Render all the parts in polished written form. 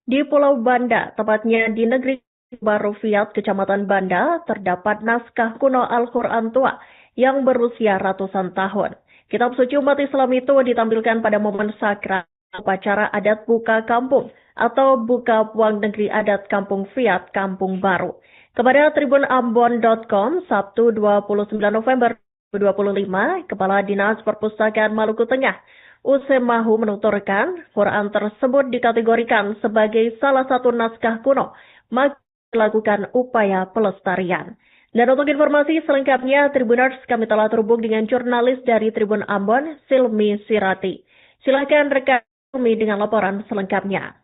Di Pulau Banda, tepatnya di negeri Baru Fiat, Kecamatan Banda, terdapat naskah kuno Al-Quran tua yang berusia ratusan tahun. Kitab suci umat Islam itu ditampilkan pada momen sakral upacara adat buka kampung atau buka puang negeri adat Kampung Fiat, Kampung Baru. Kepada tribunambon.com, Sabtu 29 November 2025, Kepala Dinas Perpustakaan Maluku Tengah, Usemahu menuturkan, Quran tersebut dikategorikan sebagai salah satu naskah kuno, maka dilakukan upaya pelestarian. Dan untuk informasi selengkapnya, Tribuners, kami telah terhubung dengan jurnalis dari Tribun Ambon, Silmi Sirati. Silakan rekan kami dengan laporan selengkapnya.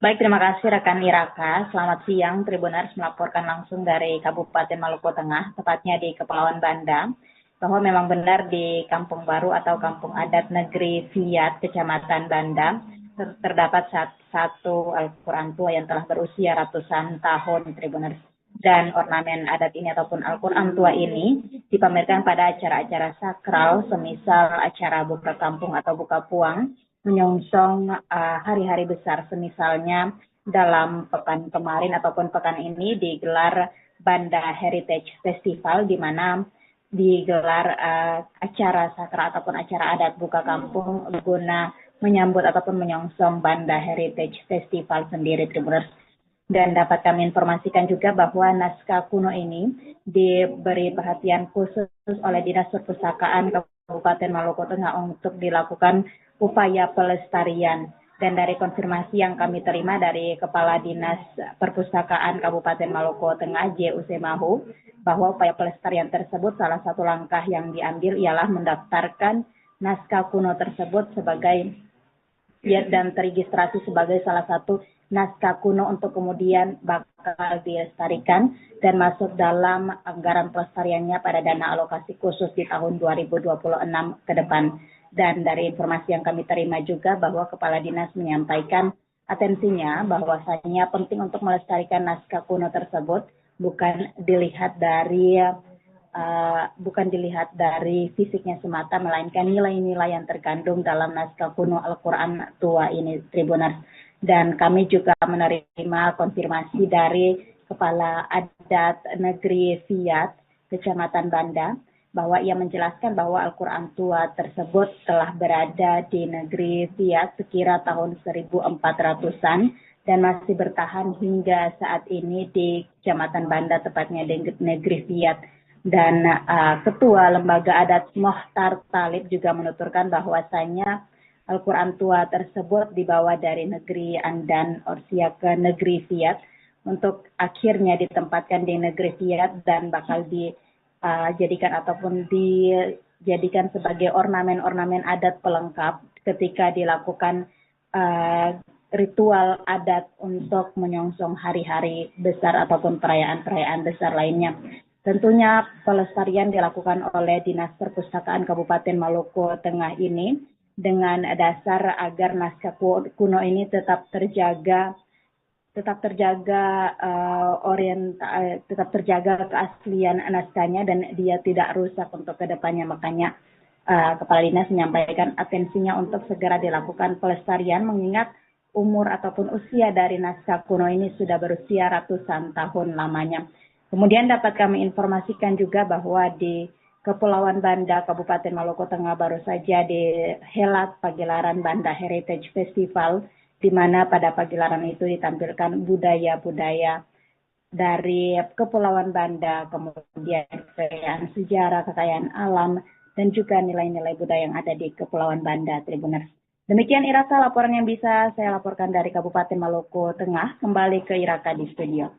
Baik, terima kasih rekan Iraka. Selamat siang, Tribuners melaporkan langsung dari Kabupaten Maluku Tengah, tepatnya di Kepulauan Banda, bahwa memang benar di Kampung Baru atau Kampung Adat Negeri Fiat, Kecamatan Banda, terdapat satu Al-Quran tua yang telah berusia ratusan tahun, Tribuners. Dan ornamen adat ini ataupun Al-Quran tua ini dipamerkan pada acara-acara sakral, semisal acara buka kampung atau buka puang, menyongsong hari-hari besar, semisalnya dalam pekan kemarin ataupun pekan ini digelar Banda Heritage Festival, di mana digelar acara sakral ataupun acara adat buka kampung guna menyambut ataupun menyongsong Banda Heritage Festival sendiri, Tribuners. Dan dapat kami informasikan juga bahwa naskah kuno ini diberi perhatian khusus oleh Dinas Perpustakaan Kabupaten Maluku Tengah untuk dilakukan upaya pelestarian. Dan dari konfirmasi yang kami terima dari Kepala Dinas Perpustakaan Kabupaten Maluku Tengah, J. Usemahu, bahwa upaya pelestarian tersebut salah satu langkah yang diambil ialah mendaftarkan naskah kuno tersebut sebagai dan teregistrasi sebagai salah satu naskah kuno untuk kemudian bakal dilestarikan dan masuk dalam anggaran pelestariannya pada dana alokasi khusus di tahun 2026 ke depan. Dan dari informasi yang kami terima juga bahwa Kepala Dinas menyampaikan atensinya bahwasanya penting untuk melestarikan naskah kuno tersebut bukan dilihat dari fisiknya semata, melainkan nilai-nilai yang terkandung dalam naskah kuno Al-Quran tua ini, Tribuners. Dan kami juga menerima konfirmasi dari Kepala Adat Negeri Fiat, Kecamatan Banda, bahwa ia menjelaskan bahwa Al-Quran tua tersebut telah berada di negeri Fiat sekira tahun 1400-an dan masih bertahan hingga saat ini di Kecamatan Banda, tepatnya di negeri Fiat. Dan Ketua Lembaga Adat Mohtar Talib juga menuturkan bahwasanya Al-Quran tua tersebut dibawa dari negeri Andan Orsia ke negeri Fiat untuk akhirnya ditempatkan di negeri Fiat dan bakal dijadikan sebagai ornamen-ornamen adat pelengkap ketika dilakukan ritual adat untuk menyongsong hari-hari besar ataupun perayaan-perayaan besar lainnya. Tentunya pelestarian dilakukan oleh Dinas Perpustakaan Kabupaten Maluku Tengah ini dengan dasar agar naskah kuno ini tetap terjaga keaslian naskahnya dan dia tidak rusak untuk kedepannya. Makanya Kepala Dinas menyampaikan atensinya untuk segera dilakukan pelestarian mengingat umur ataupun usia dari naskah kuno ini sudah berusia ratusan tahun lamanya. Kemudian dapat kami informasikan juga bahwa di Kepulauan Banda, Kabupaten Maluku Tengah baru saja dihelat pagelaran Banda Heritage Festival, di mana pada pagelaran itu ditampilkan budaya-budaya dari Kepulauan Banda, kemudian kekayaan sejarah, kekayaan alam, dan juga nilai-nilai budaya yang ada di Kepulauan Banda, Tribuners. Demikian Iraka laporan yang bisa saya laporkan dari Kabupaten Maluku Tengah. Kembali ke Iraka di studio.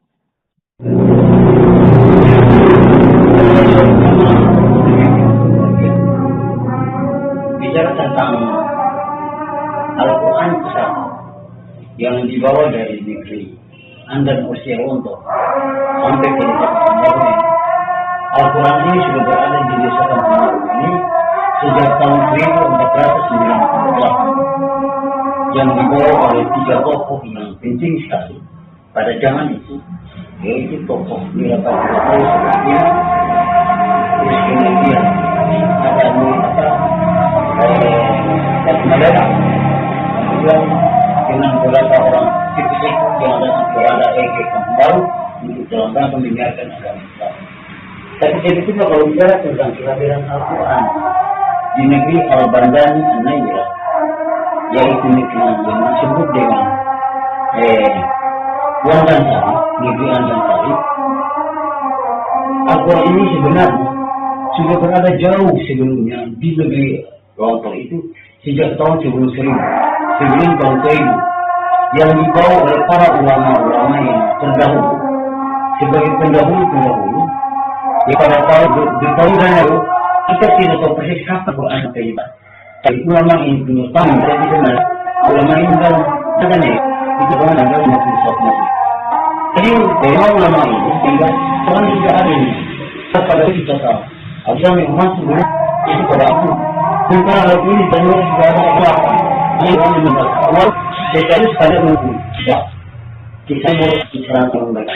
Bicara tentang Al-Quran besar yang dibawa dari negeri Andan Usia untuk sampai ke negara Al-Quran ini sudah berada di desa Kampung Baru ini sejak tahun 1498 yang dibawa oleh 3 tokoh yang penting sekali pada zaman itu, yaitu tokoh Iraka seperti terus kemudian ada Madara, kemudian dengan beberapa orang fisik yang berada di Kampung Baru untuk dalam rangka mendengarkan agama Islam. Tapi sebetulnya kalau bicara tentang kehadiran Al-Quran di negeri Al-Bandani An-Naira, yaitu negeri yang disebut dengan Wandan Sari, negeri Andan Sari, Al-Quran ini sebenarnya sudah berada jauh sebelumnya di negeri Lontong itu sejak tahun 1000 sebelum tahun 1000 yang dibawa oleh para ulama-ulama yang terdahulu sebagai pendahulu ya pada tahun lalu kita tidak tahu persis kapan Quran terlibat. Tapi ulama ini punya paham jadi sebenarnya ulama ini kan katanya itu kan ada masih satu. Jadi memang ulama ini sehingga Quran tidak ada ini. Pada kita tahu agama yang masuk itu pada aku. Bukan lagu ini dan juga ada apa? Ini orang yang awal jadi pada minggu. Ya, kita mau bicara tentang mereka.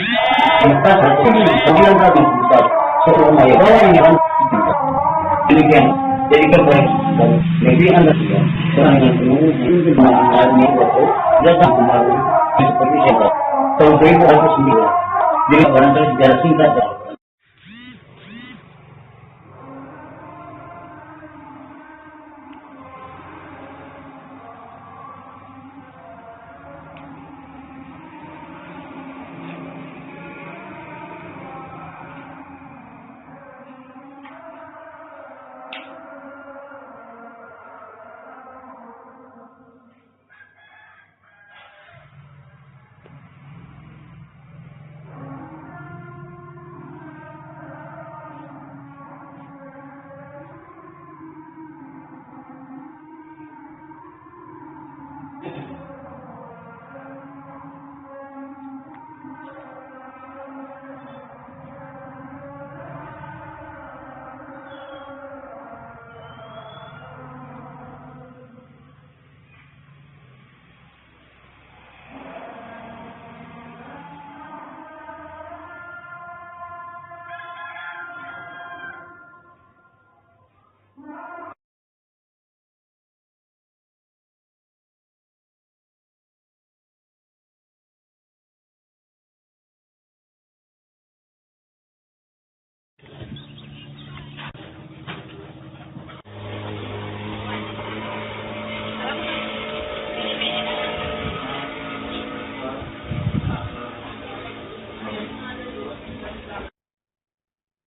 Maka ini kemudian kami bisa sebelum ayat orang yang demikian. Jadi kembali dan lebih anda juga orang yang menunggu ini mengalami waktu datang kembali seperti saya. Tahun 2009 jadi orang sejarah singkat.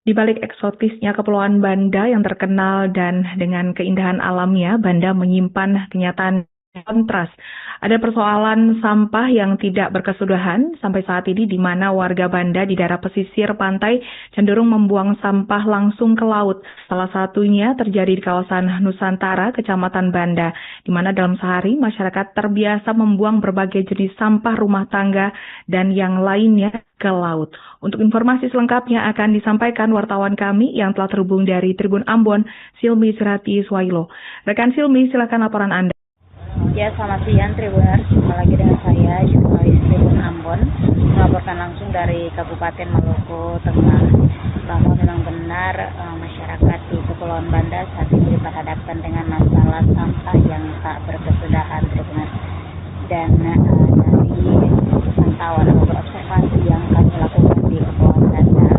Di balik eksotisnya Kepulauan Banda yang terkenal dan dengan keindahan alamnya, Banda menyimpan kenyataan kontras. Ada persoalan sampah yang tidak berkesudahan sampai saat ini di mana warga Banda di daerah pesisir pantai cenderung membuang sampah langsung ke laut. Salah satunya terjadi di kawasan Nusantara, Kecamatan Banda, di mana dalam sehari masyarakat terbiasa membuang berbagai jenis sampah rumah tangga dan yang lainnya ke laut. Untuk informasi selengkapnya akan disampaikan wartawan kami yang telah terhubung dari Tribun Ambon, Silmi Sirati Swailo. Rekan Silmi, silakan laporan Anda. Ya, selamat siang Tribuners. Jumpa lagi dengan saya, jurnalis Tribun Ambon, melaporkan langsung dari Kabupaten Maluku Tengah bahwa memang benar masyarakat di Kepulauan Banda saat ini diperhadapkan dengan masalah sampah yang tak berkesudahan, Tribuners. Dan dari pantauan atau observasi yang kami lakukan di Kepulauan Banda,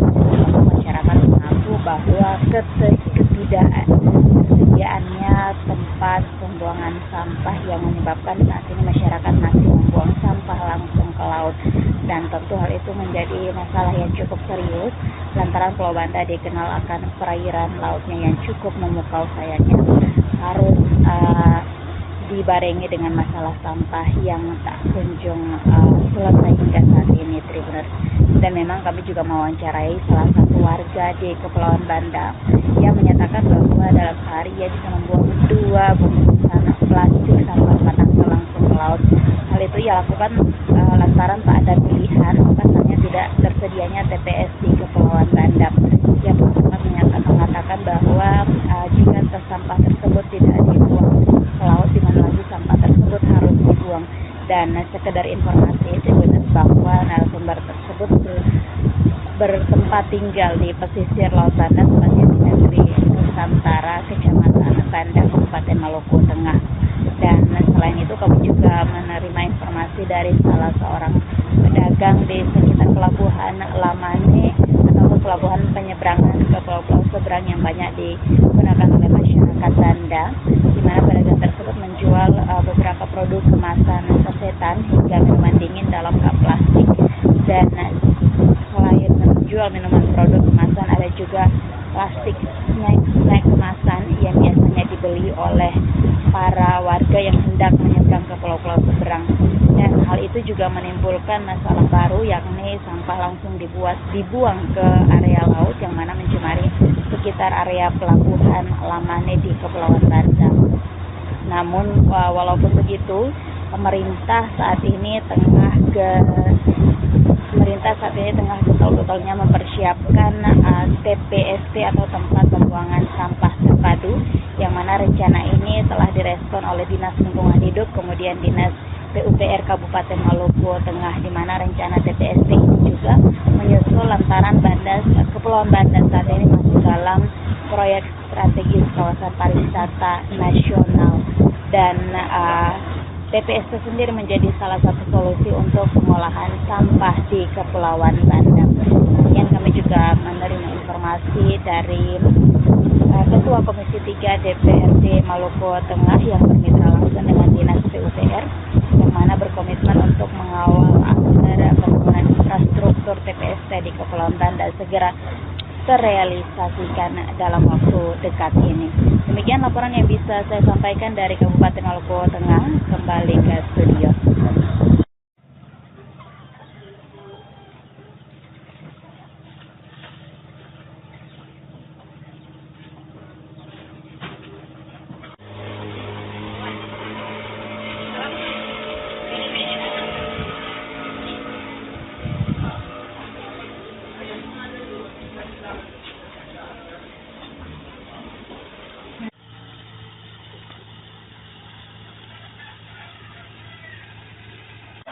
masyarakat mengaku bahwa ketidaksediaannya tempat pembuangan sampah yang menyebabkan saat ini masyarakat masih membuang sampah langsung ke laut, dan tentu hal itu menjadi masalah yang cukup serius lantaran Pulau Banda dikenal akan perairan lautnya yang cukup memukau. Sayangnya harus dibarengi dengan masalah sampah yang tak kunjung selesai hingga saat ini, Tribuners. Dan memang kami juga mewawancarai salah satu warga di Kepulauan Banda yang menyatakan bahwa dalam sehari ia bisa membuang 2 bungkusan plastik sampah matangnya langsung ke laut. Hal itu ia lakukan lantaran tak ada pilihan, pasalnya tidak tersedianya TPS di Kepulauan Banda. Ia pun sempat mengatakan bahwa jika sampah tersebut tidak dibuang ke laut, di mana lagi sampah tersebut harus dibuang. Dan sekedar informasi bahwa narasumber tersebut bertempat tinggal di pesisir Laut Banda, tepatnya di negeri Nusantara, Kecamatan Banda, Kabupaten Maluku Tengah. Dan selain itu kami juga menerima informasi dari salah seorang pedagang di sekitar pelabuhan Lamane atau pelabuhan penyeberangan ke pulau-pulau seberang yang banyak digunakan oleh masyarakat Banda, di mana pedagang tersebut menjual beberapa produk kemasan sasetan hingga minuman dingin dalam kap plastik. Dan selain menjual minuman produk kemasan, ada juga plastik snack kemasan yang biasanya dibeli oleh para warga yang hendak menyeberang ke pulau-pulau seberang. Dan hal itu juga menimbulkan masalah baru, yakni sampah langsung dibuang ke area laut yang mana mencemari sekitar area pelabuhan Lamane di Kepulauan Banda. Namun walaupun begitu, pemerintah saat ini tengah getol-getolnya mempersiapkan TPST atau tempat pembuangan sampah terpadu, yang mana rencana ini telah direspon oleh Dinas Lingkungan Hidup, kemudian Dinas PUPR Kabupaten Maluku Tengah, di mana rencana TPST ini juga menyusul lantaran Kepulauan Banda saat ini masih dalam proyek strategis kawasan pariwisata nasional. Dan TPST sendiri menjadi salah satu solusi untuk pengolahan sampah di Kepulauan Banda. Kemudian kami juga menerima informasi dari Ketua Komisi 3 DPRD Maluku Tengah yang bermitra langsung dengan Dinas PUPR, yang mana berkomitmen untuk mengawal agar pembangunan infrastruktur TPST di Kepulauan Banda segera terrealisasikan dalam waktu dekat ini. Demikian laporan yang bisa saya sampaikan dari Kabupaten Maluku Tengah. Kembali ke studio.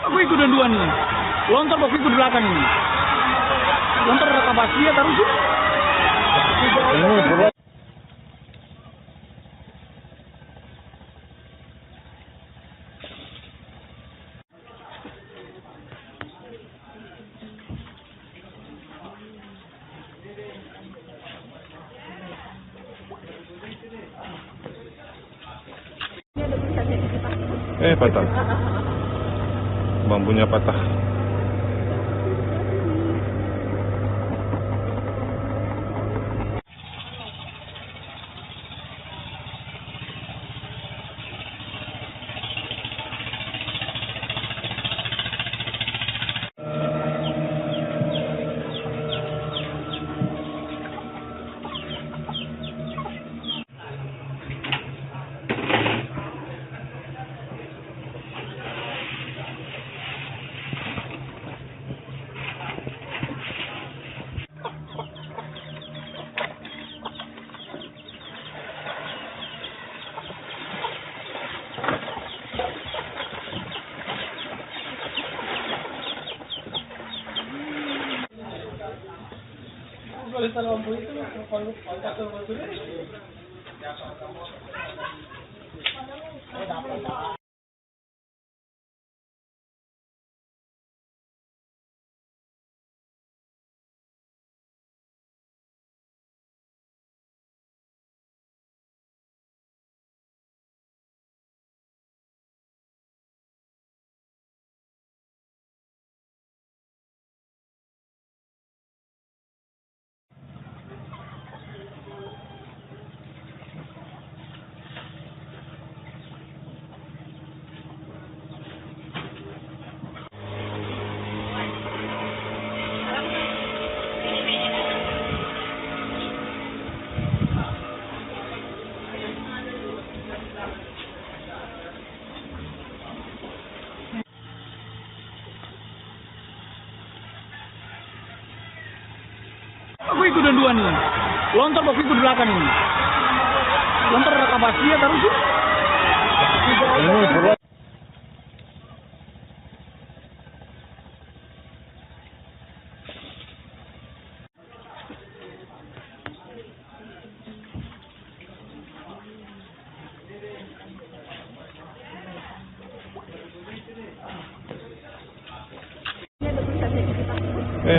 Aku ikut dua nih. Lontar aku ikut belakang ini. Lontar ada kapasitas taruh sih. Patah. Bambunya patah. Bofiku dan Duan. Lontar Bofiku di belakang. Lontar Kabasia terus.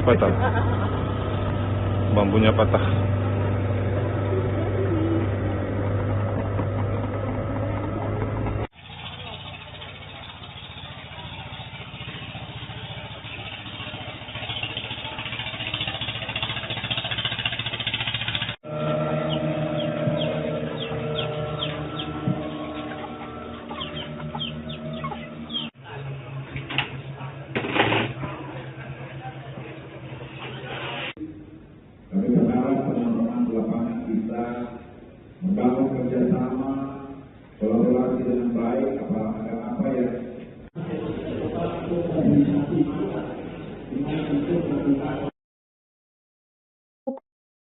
Patah. Bambunya patah. Kami berharap teman-teman di lapangan bisa membangun kerjasama, kolaborasi dengan baik apa yang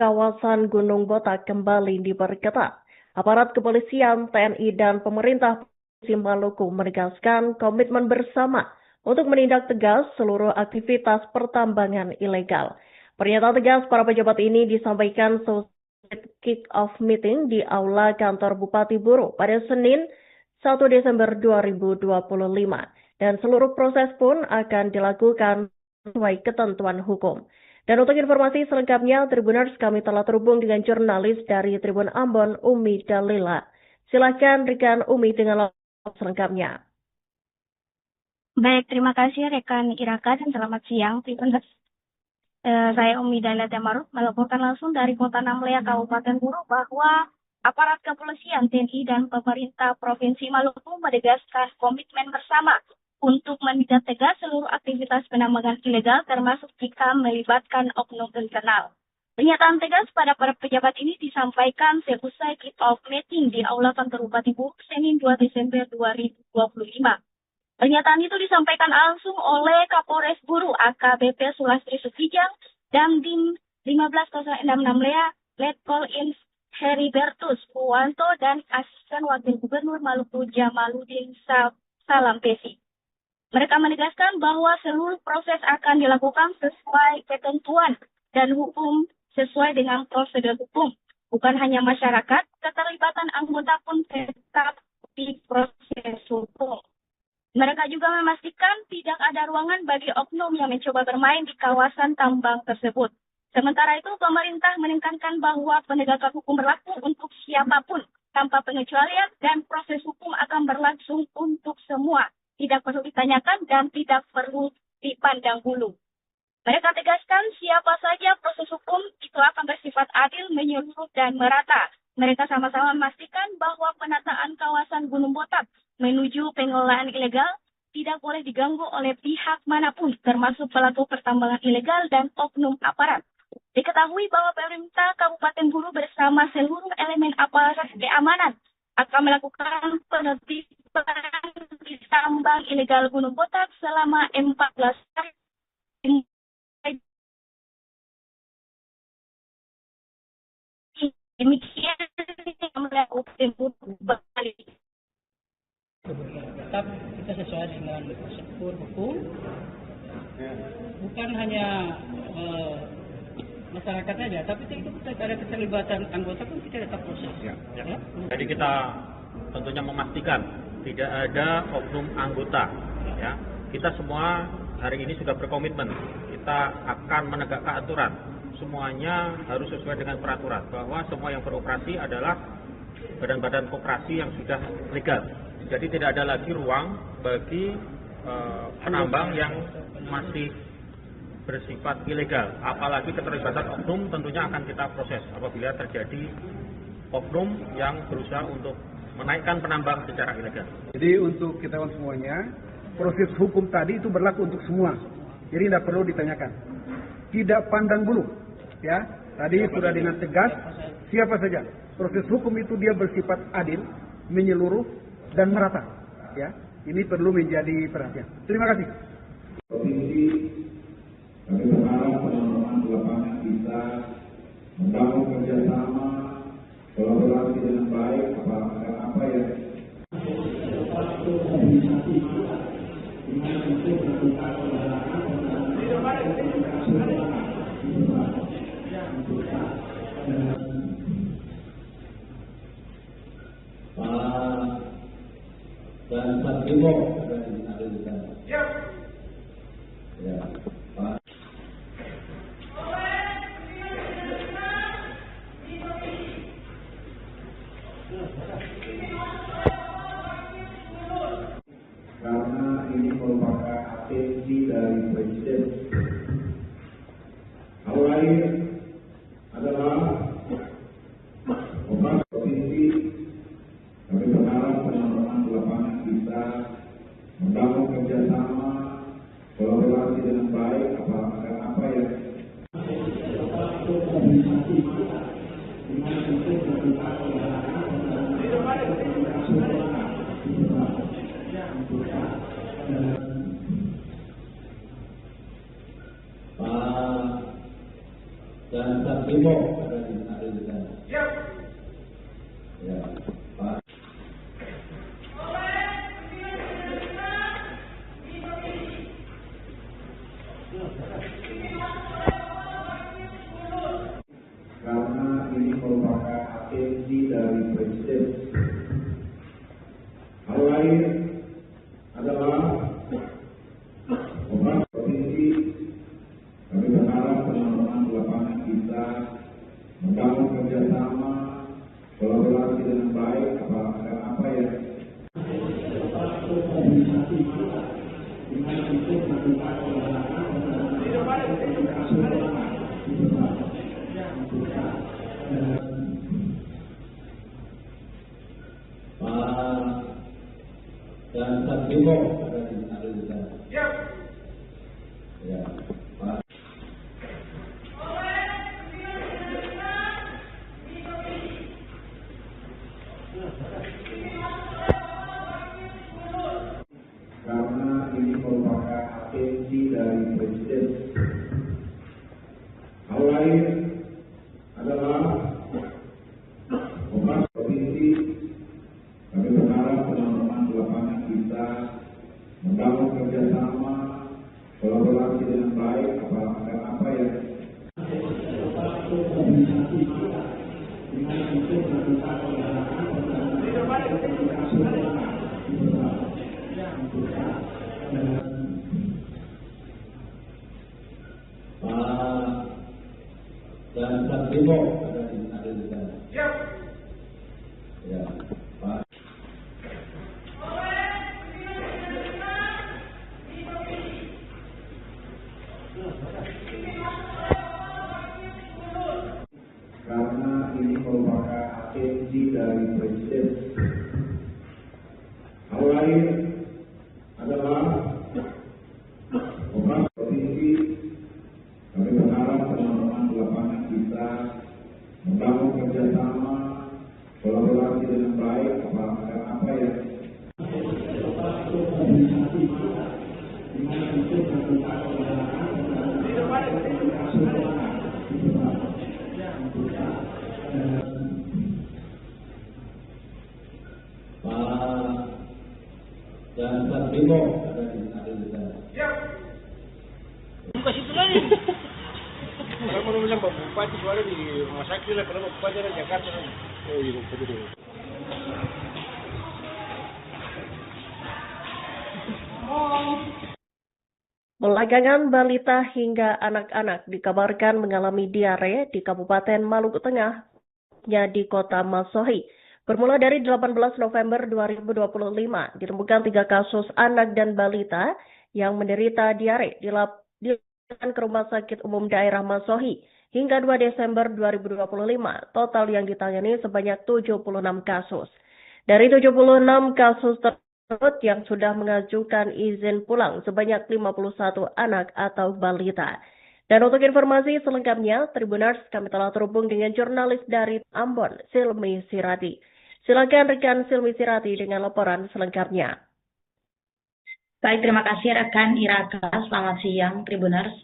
kawasan Gunung Botak kembali diperketat. Aparat kepolisian, TNI, dan pemerintah Provinsi Maluku menegaskan komitmen bersama untuk menindak tegas seluruh aktivitas pertambangan ilegal. Pernyataan tegas para pejabat ini disampaikan saat kick-off meeting di Aula Kantor Bupati Buru pada Senin 1 Desember 2025. Dan seluruh proses pun akan dilakukan sesuai ketentuan hukum. Dan untuk informasi selengkapnya, Tribuners, kami telah terhubung dengan jurnalis dari Tribun Ambon, Umi Dalila. Silakan rekan Umi dengan laporan selengkapnya. Baik, terima kasih rekan Iraka dan selamat siang Tribuners. Saya Umi Dalila Damarut melaporkan langsung dari Kota Namlea, Kabupaten Buru bahwa aparat kepolisian, TNI, dan pemerintah Provinsi Maluku menegaskan komitmen bersama untuk menindak tegas seluruh aktivitas penambangan ilegal termasuk jika melibatkan oknum internal. Pernyataan tegas pada para pejabat ini disampaikan seusai kick-off meeting di Aula Kantor Bupati Buru Senin 2 Desember 2025. Pernyataan itu disampaikan langsung oleh Kapolres Buru AKBP Sulastri Sukijang dan Dim 1506 Namlea Letkol Ins Heribertus Puwanto dan Asisten Wakil Gubernur Maluku Jamaluddin Salampesi. Mereka menegaskan bahwa seluruh proses akan dilakukan sesuai ketentuan dan hukum sesuai dengan prosedur hukum. Bukan hanya masyarakat, keterlibatan anggota pun tetap di proses hukum. Mereka juga memastikan tidak ada ruangan bagi oknum yang mencoba bermain di kawasan tambang tersebut. Sementara itu, pemerintah menekankan bahwa penegakan hukum berlaku untuk siapapun tanpa pengecualian dan proses hukum akan berlangsung untuk semua. Tidak perlu ditanyakan dan tidak perlu dipandang bulu. Mereka tegaskan siapa saja proses hukum itu akan bersifat adil, menyeluruh, dan merata. Mereka sama-sama memastikan bahwa penataan kawasan Gunung Botak menuju pengelolaan ilegal tidak boleh diganggu oleh pihak manapun, termasuk pelaku pertambangan ilegal dan oknum aparat. Diketahui bahwa pemerintah Kabupaten Buru bersama seluruh elemen aparat keamanan akan melakukan penertiban di tambang ilegal Gunung Botak selama 14 hari. Demikian yang melakukan balik. Tetap kita sesuai dengan prosedur hukum, bukan hanya masyarakat saja, tapi itu kita ada keterlibatan anggota pun kita tetap proses. Ya. Jadi kita tentunya memastikan tidak ada oknum anggota. Ya, kita semua hari ini sudah berkomitmen, kita akan menegakkan aturan. Semuanya harus sesuai dengan peraturan, bahwa semua yang beroperasi adalah badan-badan koperasi yang sudah legal. Jadi tidak ada lagi ruang bagi penambang yang masih bersifat ilegal. Apalagi keterlibatan oknum tentunya akan kita proses apabila terjadi oknum yang berusaha untuk menaikkan penambang secara ilegal. Jadi untuk kita semuanya, proses hukum tadi itu berlaku untuk semua. Jadi tidak perlu ditanyakan. Tidak pandang bulu. Ya, tadi sudah dengan tegas siapa saja. Proses hukum itu dia bersifat adil, menyeluruh, dan merata. Ya, ini perlu menjadi perhatian. Terima kasih. Provinsi, kami berharap teman-teman di lapangan bisa membangun kerjasama, kolaborasi dengan baik apa yang dan Satimo ada di sana. Ya, Pak. Karena ini merupakan atensi dari Presiden. Hal lain adalah pemerintah provinsi. Kami berharap teman-teman di lapangan bisa membangun kerjasama, kolaborasi dengan baik apa yang Pak dan Satimo ada di sana. Ya, Pak. Karena ini merupakan atensi dari Presiden. Hal lain adalah pemerintah provinsi. Kami berharap teman-teman di lapangan bisa membangun kerjasama, kolaborasi dengan baik apa yang Pak dan Satimo ada di sana. Ya, Pak. Karena ini merupakan atensi dari Presiden. Hal lain adalah pemerintah provinsi. Kami berharap teman-teman di lapangan bisa membangun kerjasama, kolaborasi dengan baik apa yang Pak dan Satimo ada di sana. Ya, Pak. Karena ini merupakan atensi dari Presiden. Hal lain adalah pemerintah provinsi. Kami berharap teman-teman di lapangan bisa membangun kerjasama, kolaborasi dengan baik apa yang Pak dan Satimo ada di sana. Bukan situ lagi. Orang mau bilang Pak Bupati suara di rumah sakit lah, kalau Bupati ada Jakarta. Oh iya, Bupati dulu. Belakangan balita hingga anak-anak dikabarkan mengalami diare di Kabupaten Maluku Tengah, di Kota Masohi. Bermula dari 18 November 2025, ditemukan 3 kasus anak dan balita yang menderita diare dilaporkan ke Rumah Sakit Umum Daerah Masohi. Hingga 2 Desember 2025, total yang ditangani sebanyak 76 kasus. Dari 76 kasus tersebut yang sudah mengajukan izin pulang sebanyak 51 anak atau balita. Dan untuk informasi selengkapnya, Tribuners, kami telah terhubung dengan jurnalis dari Ambon, Silmi Sirati. Silakan rekan Silmi Sirati dengan laporan selengkapnya. Baik, terima kasih rekan Iraka. Selamat siang, Tribuners.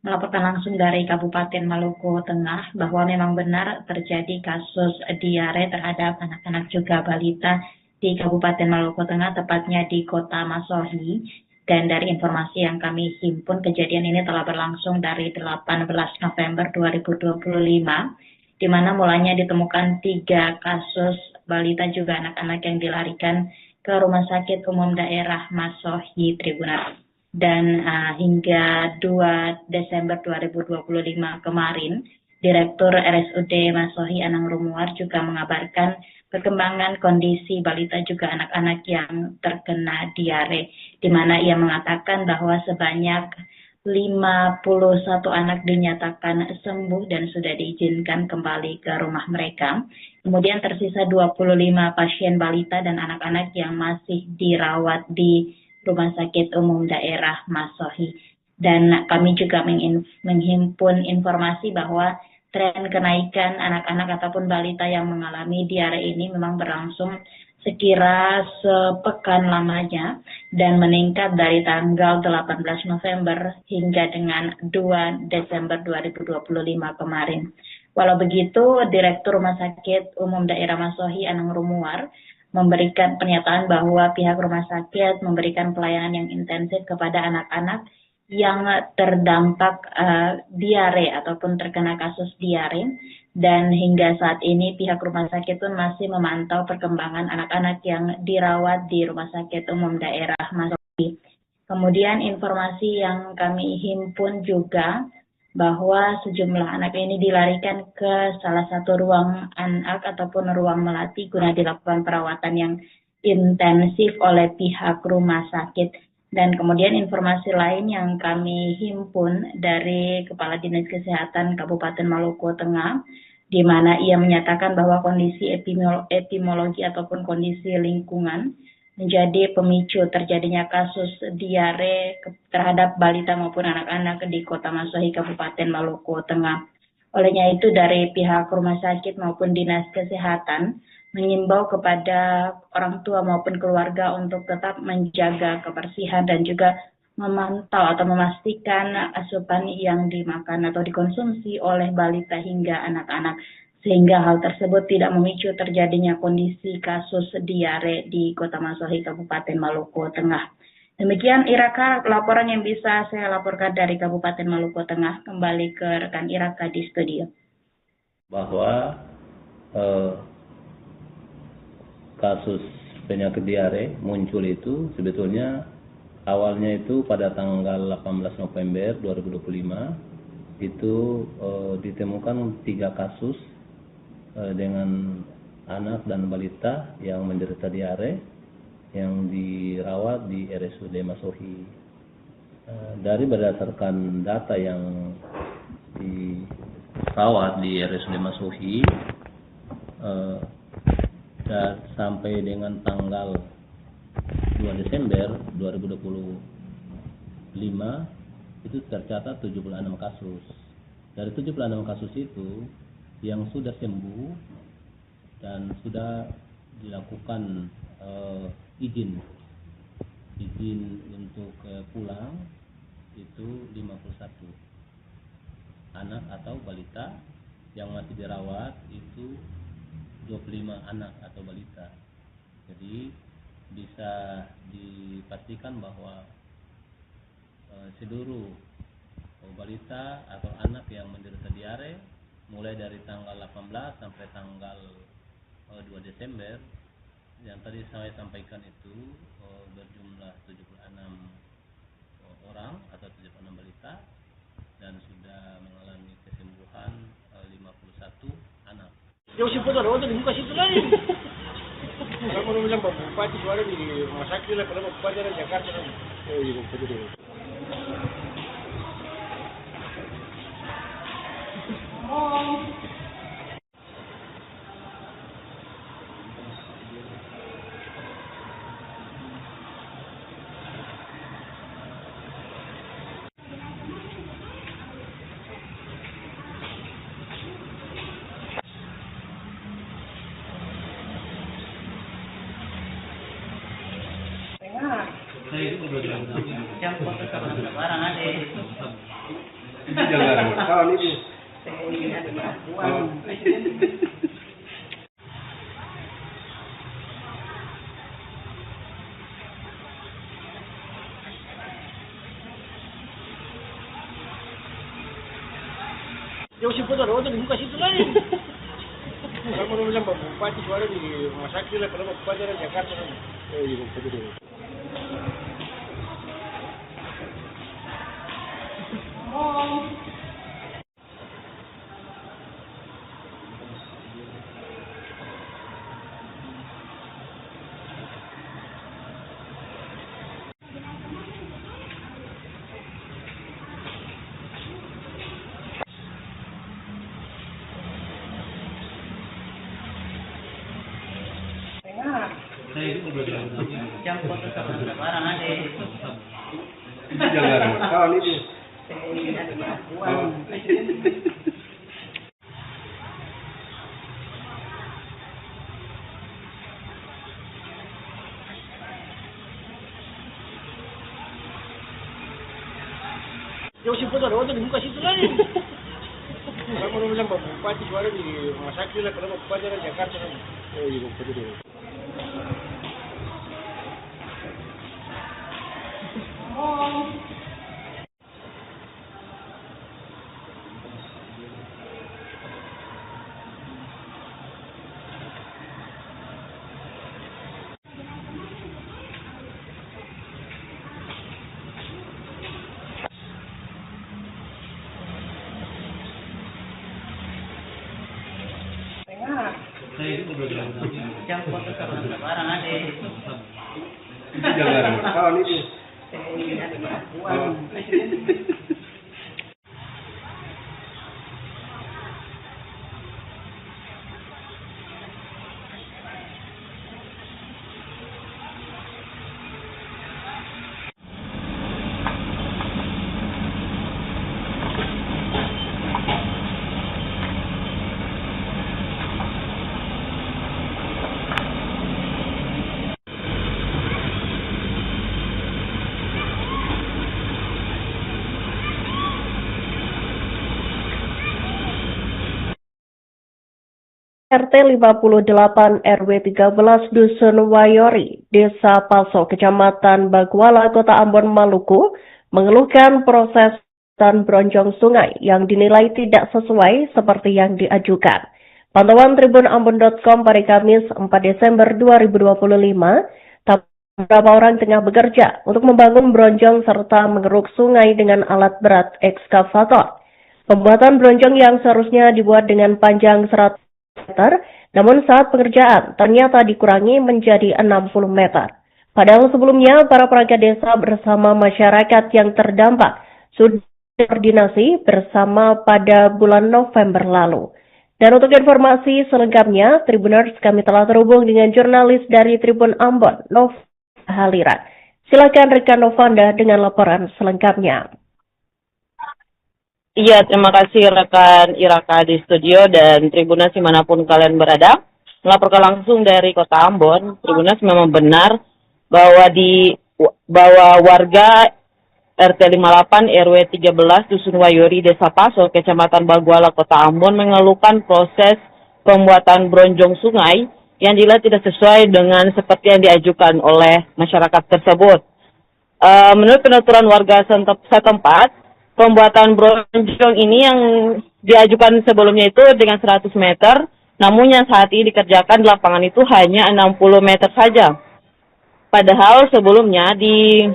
melaporkan langsung dari Kabupaten Maluku Tengah bahwa memang benar terjadi kasus diare terhadap anak-anak juga balita di Kabupaten Maluku Tengah, tepatnya di Kota Masohi. Dan dari informasi yang kami himpun, kejadian ini telah berlangsung dari 18 November 2025, di mana mulanya ditemukan 3 kasus balita juga anak-anak yang dilarikan ke Rumah Sakit Umum Daerah Masohi Tribunal. Dan hingga 2 Desember 2025 kemarin, Direktur RSUD Masohi Anang Rumuar juga mengabarkan perkembangan kondisi balita juga anak-anak yang terkena diare, di mana ia mengatakan bahwa sebanyak 51 anak dinyatakan sembuh dan sudah diizinkan kembali ke rumah mereka. Kemudian tersisa 25 pasien balita dan anak-anak yang masih dirawat di Rumah Sakit Umum Daerah Masohi. Dan kami juga menghimpun informasi bahwa tren kenaikan anak-anak ataupun balita yang mengalami diare ini memang berlangsung sekira sepekan lamanya dan meningkat dari tanggal 18 November hingga dengan 2 Desember 2025 kemarin. Walau begitu, Direktur Rumah Sakit Umum Daerah Masohi Anang Rumuar memberikan pernyataan bahwa pihak rumah sakit memberikan pelayanan yang intensif kepada anak-anak yang terdampak diare ataupun terkena kasus diare, dan hingga saat ini pihak rumah sakit pun masih memantau perkembangan anak-anak yang dirawat di Rumah Sakit Umum Daerah Masohi. Kemudian informasi yang kami himpun juga bahwa sejumlah anak ini dilarikan ke salah satu ruang anak ataupun ruang melati guna dilakukan perawatan yang intensif oleh pihak rumah sakit. Dan kemudian informasi lain yang kami himpun dari Kepala Dinas Kesehatan Kabupaten Maluku Tengah, di mana ia menyatakan bahwa kondisi epidemiologi ataupun kondisi lingkungan menjadi pemicu terjadinya kasus diare terhadap balita maupun anak-anak di Kota Masohi Kabupaten Maluku Tengah. Olehnya itu dari pihak rumah sakit maupun dinas kesehatan mengimbau kepada orang tua maupun keluarga untuk tetap menjaga kebersihan dan juga memantau atau memastikan asupan yang dimakan atau dikonsumsi oleh balita hingga anak-anak, sehingga hal tersebut tidak memicu terjadinya kondisi kasus diare di Kota Masohi Kabupaten Maluku Tengah. Demikian Iraka, laporan yang bisa saya laporkan dari Kabupaten Maluku Tengah. Kembali ke rekan Iraka di studio. Bahwa kasus penyakit diare muncul itu sebetulnya awalnya itu pada tanggal 18 November 2025 itu ditemukan 3 kasus dengan anak dan balita yang menderita diare yang dirawat di RSUD Masohi. Dari berdasarkan data yang dirawat di RSUD Masohi dan sampai dengan tanggal 2 Desember 2025 itu tercatat 76 kasus. Dari 76 kasus itu yang sudah sembuh dan sudah dilakukan izin untuk pulang itu 51 anak atau balita, yang masih dirawat itu 25 anak atau balita. Jadi bisa dipastikan bahwa seluruh balita atau anak yang menderita diare mulai dari tanggal 18 sampai tanggal 2 Desember yang tadi saya sampaikan itu berjumlah 76 orang atau 76 balita dan sudah mengalami kesembuhan 51 anak. Jauh sih putar, di muka situ lagi. Kalau mau bilang Pak Bupati suara di rumah sakit lah, kalau Pak Bupati ada Jakarta kan. Oh iya, betul. Yang foto sama barang ada. Jangan kawan itu. Yo si puto rodo nunca situ lain. Orang mau bilang bupati suara di rumah sakit lah, kalau bupati ada Jakarta kan. Iya bupati dulu. Yang foto sama barang ada. Jangan kawan itu. Yo si puto rodo nunca situ lain. Orang mau bilang bupati suara di rumah sakit lah, kalau bupati ada Jakarta kan. Iya bupati dulu. Yang foto sama barang ada. Jangan kawan itu. RT 58 RW 13 Dusun Wayori, Desa Paso, Kecamatan Baguala, Kota Ambon, Maluku, mengeluhkan proses dan bronjong sungai yang dinilai tidak sesuai seperti yang diajukan. Pantauan tribunambon.com pada Kamis 4 Desember 2025, beberapa orang tengah bekerja untuk membangun bronjong serta mengeruk sungai dengan alat berat ekskavator. Pembuatan bronjong yang seharusnya dibuat dengan panjang 100 meter, namun saat pengerjaan ternyata dikurangi menjadi 60 meter. Padahal sebelumnya para perangkat desa bersama masyarakat yang terdampak sudah koordinasi bersama pada bulan November lalu. Dan untuk informasi selengkapnya, Tribuners, kami telah terhubung dengan jurnalis dari Tribun Ambon, Nova Halira. Silakan rekan Novanda dengan laporan selengkapnya. Iya, terima kasih rekan Iraka di studio dan Tribunas dimanapun kalian berada. Melaporkan langsung dari Kota Ambon, Tribunas memang benar bahwa warga RT 58 RW 13 Dusun Wayori, Desa Paso, Kecamatan Baguala, Kota Ambon mengeluhkan proses pembuatan bronjong sungai yang dinilai tidak sesuai dengan seperti yang diajukan oleh masyarakat tersebut. Menurut penuturan warga setempat, pembuatan bronjong ini yang diajukan sebelumnya itu dengan 100 meter, namun yang saat ini dikerjakan di lapangan itu hanya 60 meter saja. Padahal sebelumnya di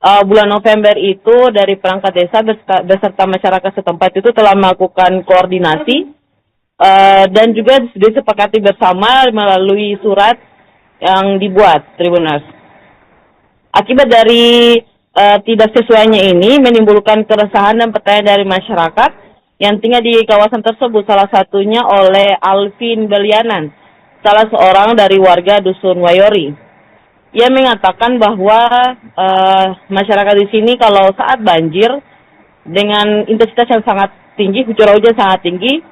bulan November itu dari perangkat desa beserta masyarakat setempat itu telah melakukan koordinasi dan juga disepakati bersama melalui surat yang dibuat Tribuners. Akibat dari tidak sesuainya ini menimbulkan keresahan dan pertanyaan dari masyarakat yang tinggal di kawasan tersebut, salah satunya oleh Alvin Belianan, salah seorang dari warga Dusun Wayori. Ia mengatakan bahwa masyarakat di sini kalau saat banjir dengan intensitas yang sangat tinggi, curah hujan sangat tinggi,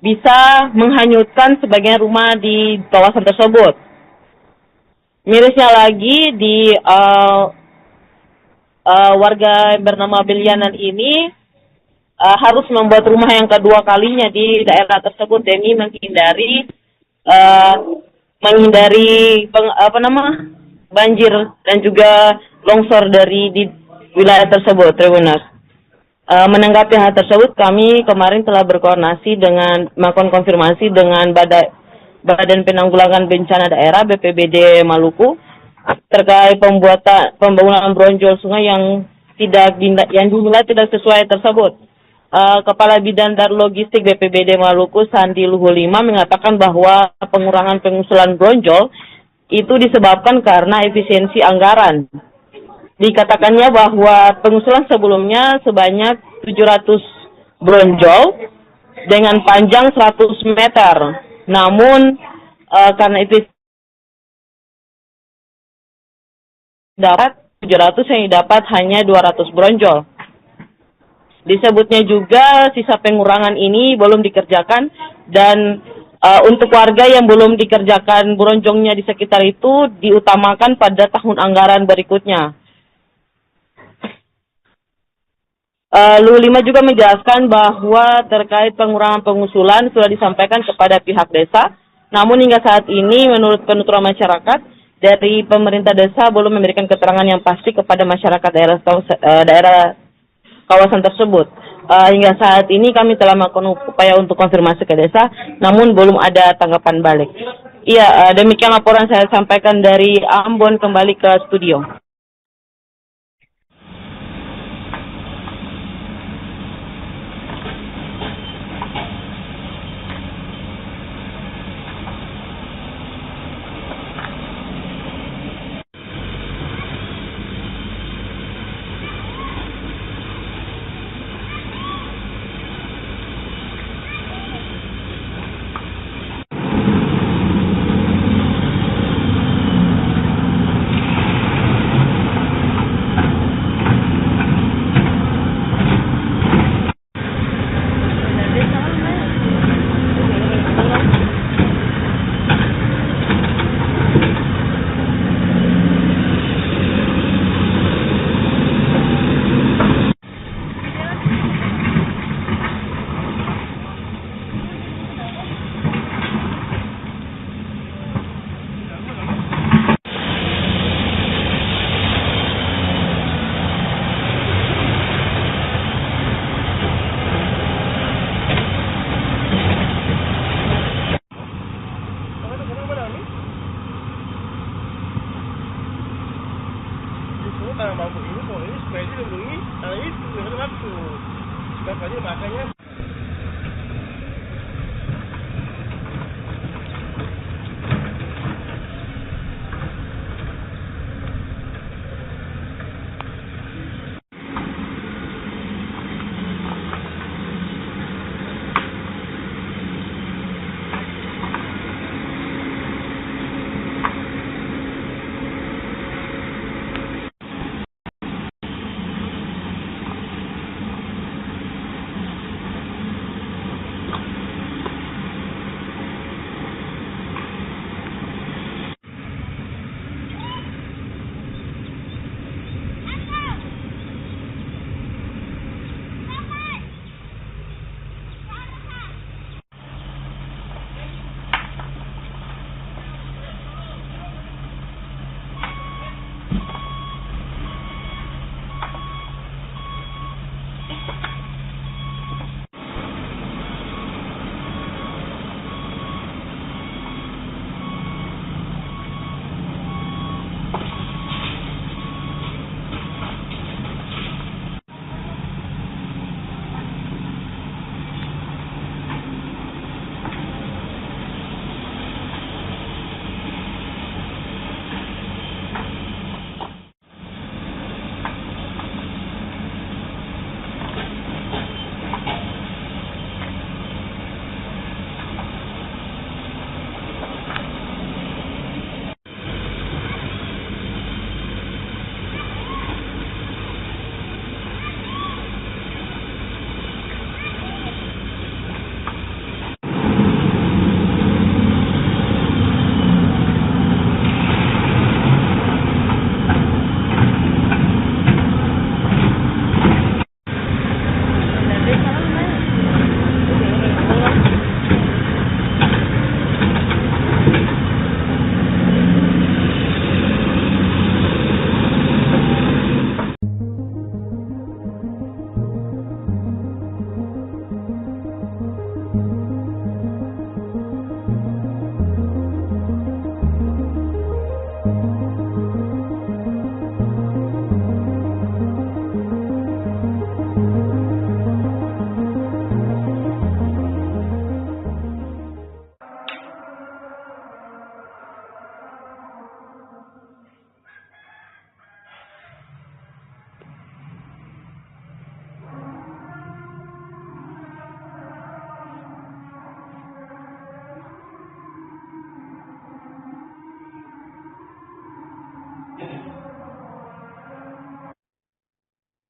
bisa menghanyutkan sebagian rumah di kawasan tersebut. Mirisnya lagi di warga bernama Belianan ini harus membuat rumah yang kedua kalinya di daerah tersebut demi menghindari banjir dan juga longsor di wilayah tersebut, Tribuners. Menanggapi hal tersebut, kami kemarin telah berkoordinasi dengan melakukan konfirmasi dengan Badan Penanggulangan Bencana Daerah BPBD Maluku terkait pembangunan bronjol sungai yang dinilai tidak sesuai tersebut. Kepala Bidang dan Logistik BPBD Maluku Sandi Luhulima mengatakan bahwa pengurangan pengusulan bronjol itu disebabkan karena efisiensi anggaran. Dikatakannya bahwa pengusulan sebelumnya sebanyak 700 bronjol dengan panjang 100 meter. Namun karena itu dapat 700 yang didapat hanya 200 bronjol. Disebutnya juga sisa pengurangan ini belum dikerjakan dan untuk warga yang belum dikerjakan bronjongnya di sekitar itu diutamakan pada tahun anggaran berikutnya. Luhulima juga menjelaskan bahwa terkait pengurangan pengusulan sudah disampaikan kepada pihak desa, namun hingga saat ini menurut penuturan masyarakat dari pemerintah desa belum memberikan keterangan yang pasti kepada masyarakat daerah kawasan tersebut. Hingga saat ini kami telah melakukan upaya untuk konfirmasi ke desa, namun belum ada tanggapan balik. Iya, demikian laporan saya sampaikan dari Ambon, kembali ke studio. Mampu ini, kalau ini supaya dilindungi, itu yang waktu. Sebab makanya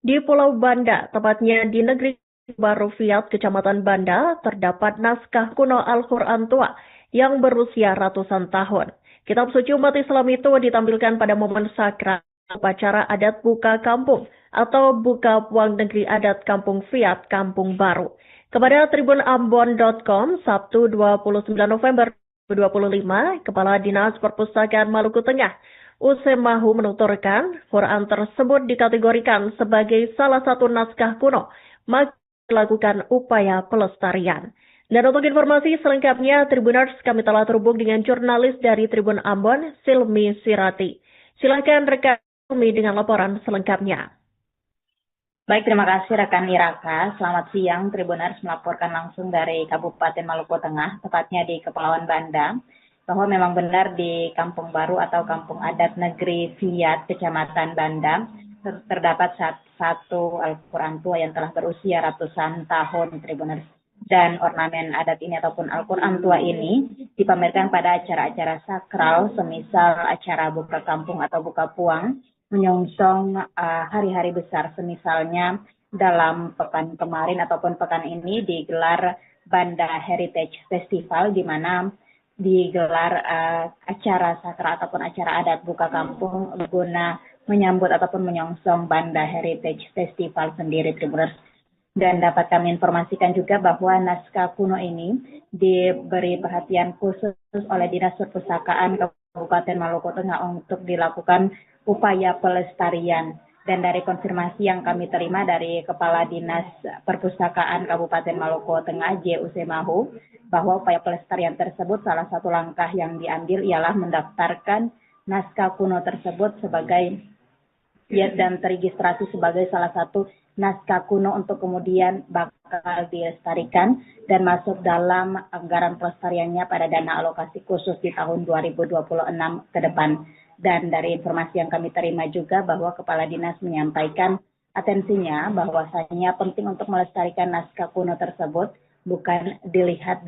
Di Pulau Banda, tepatnya di negeri Baru Fiat, Kecamatan Banda, terdapat naskah kuno Al-Quran tua yang berusia ratusan tahun. Kitab suci umat Islam itu ditampilkan pada momen sakral upacara adat buka kampung atau buka puang negeri adat Kampung Fiat, Kampung Baru. Kepada tribunambon.com, Sabtu 29 November 2025, Kepala Dinas Perpustakaan Maluku Tengah, Usemahu menuturkan, Quran tersebut dikategorikan sebagai salah satu naskah kuno, maka dilakukan upaya pelestarian. Dan untuk informasi selengkapnya, Tribuners, kami telah terhubung dengan jurnalis dari Tribun Ambon, Silmi Sirati. Silakan rekan Silmi dengan laporan selengkapnya. Baik, terima kasih rekan Iraka. Selamat siang, Tribuners melaporkan langsung dari Kabupaten Maluku Tengah, tepatnya di Kepulauan Banda, bahwa memang benar di Kampung Baru atau Kampung Adat Negeri Fiat, Kecamatan Banda, terdapat satu Al-Quran tua yang telah berusia ratusan tahun, Tribuners. Dan ornamen adat ini ataupun Al-Quran tua ini dipamerkan pada acara-acara sakral, semisal acara buka kampung atau buka puang, menyongsong hari-hari besar, semisalnya dalam pekan kemarin ataupun pekan ini digelar Banda Heritage Festival, di mana digelar acara sakral ataupun acara adat buka kampung guna menyambut ataupun menyongsong Banda Heritage Festival sendiri, Tribuners. Dan dapat kami informasikan juga bahwa naskah kuno ini diberi perhatian khusus oleh Dinas Perpustakaan Kabupaten Maluku Tengah untuk dilakukan upaya pelestarian. Dan dari konfirmasi yang kami terima dari Kepala Dinas Perpustakaan Kabupaten Maluku Tengah, J. Usemahu, bahwa upaya pelestarian tersebut salah satu langkah yang diambil ialah mendaftarkan naskah kuno tersebut sebagai dan teregistrasi sebagai salah satu naskah kuno untuk kemudian bakal dilestarikan dan masuk dalam anggaran pelestariannya pada dana alokasi khusus di tahun 2026 ke depan. Dan dari informasi yang kami terima juga bahwa Kepala Dinas menyampaikan atensinya bahwasanya penting untuk melestarikan naskah kuno tersebut bukan dilihat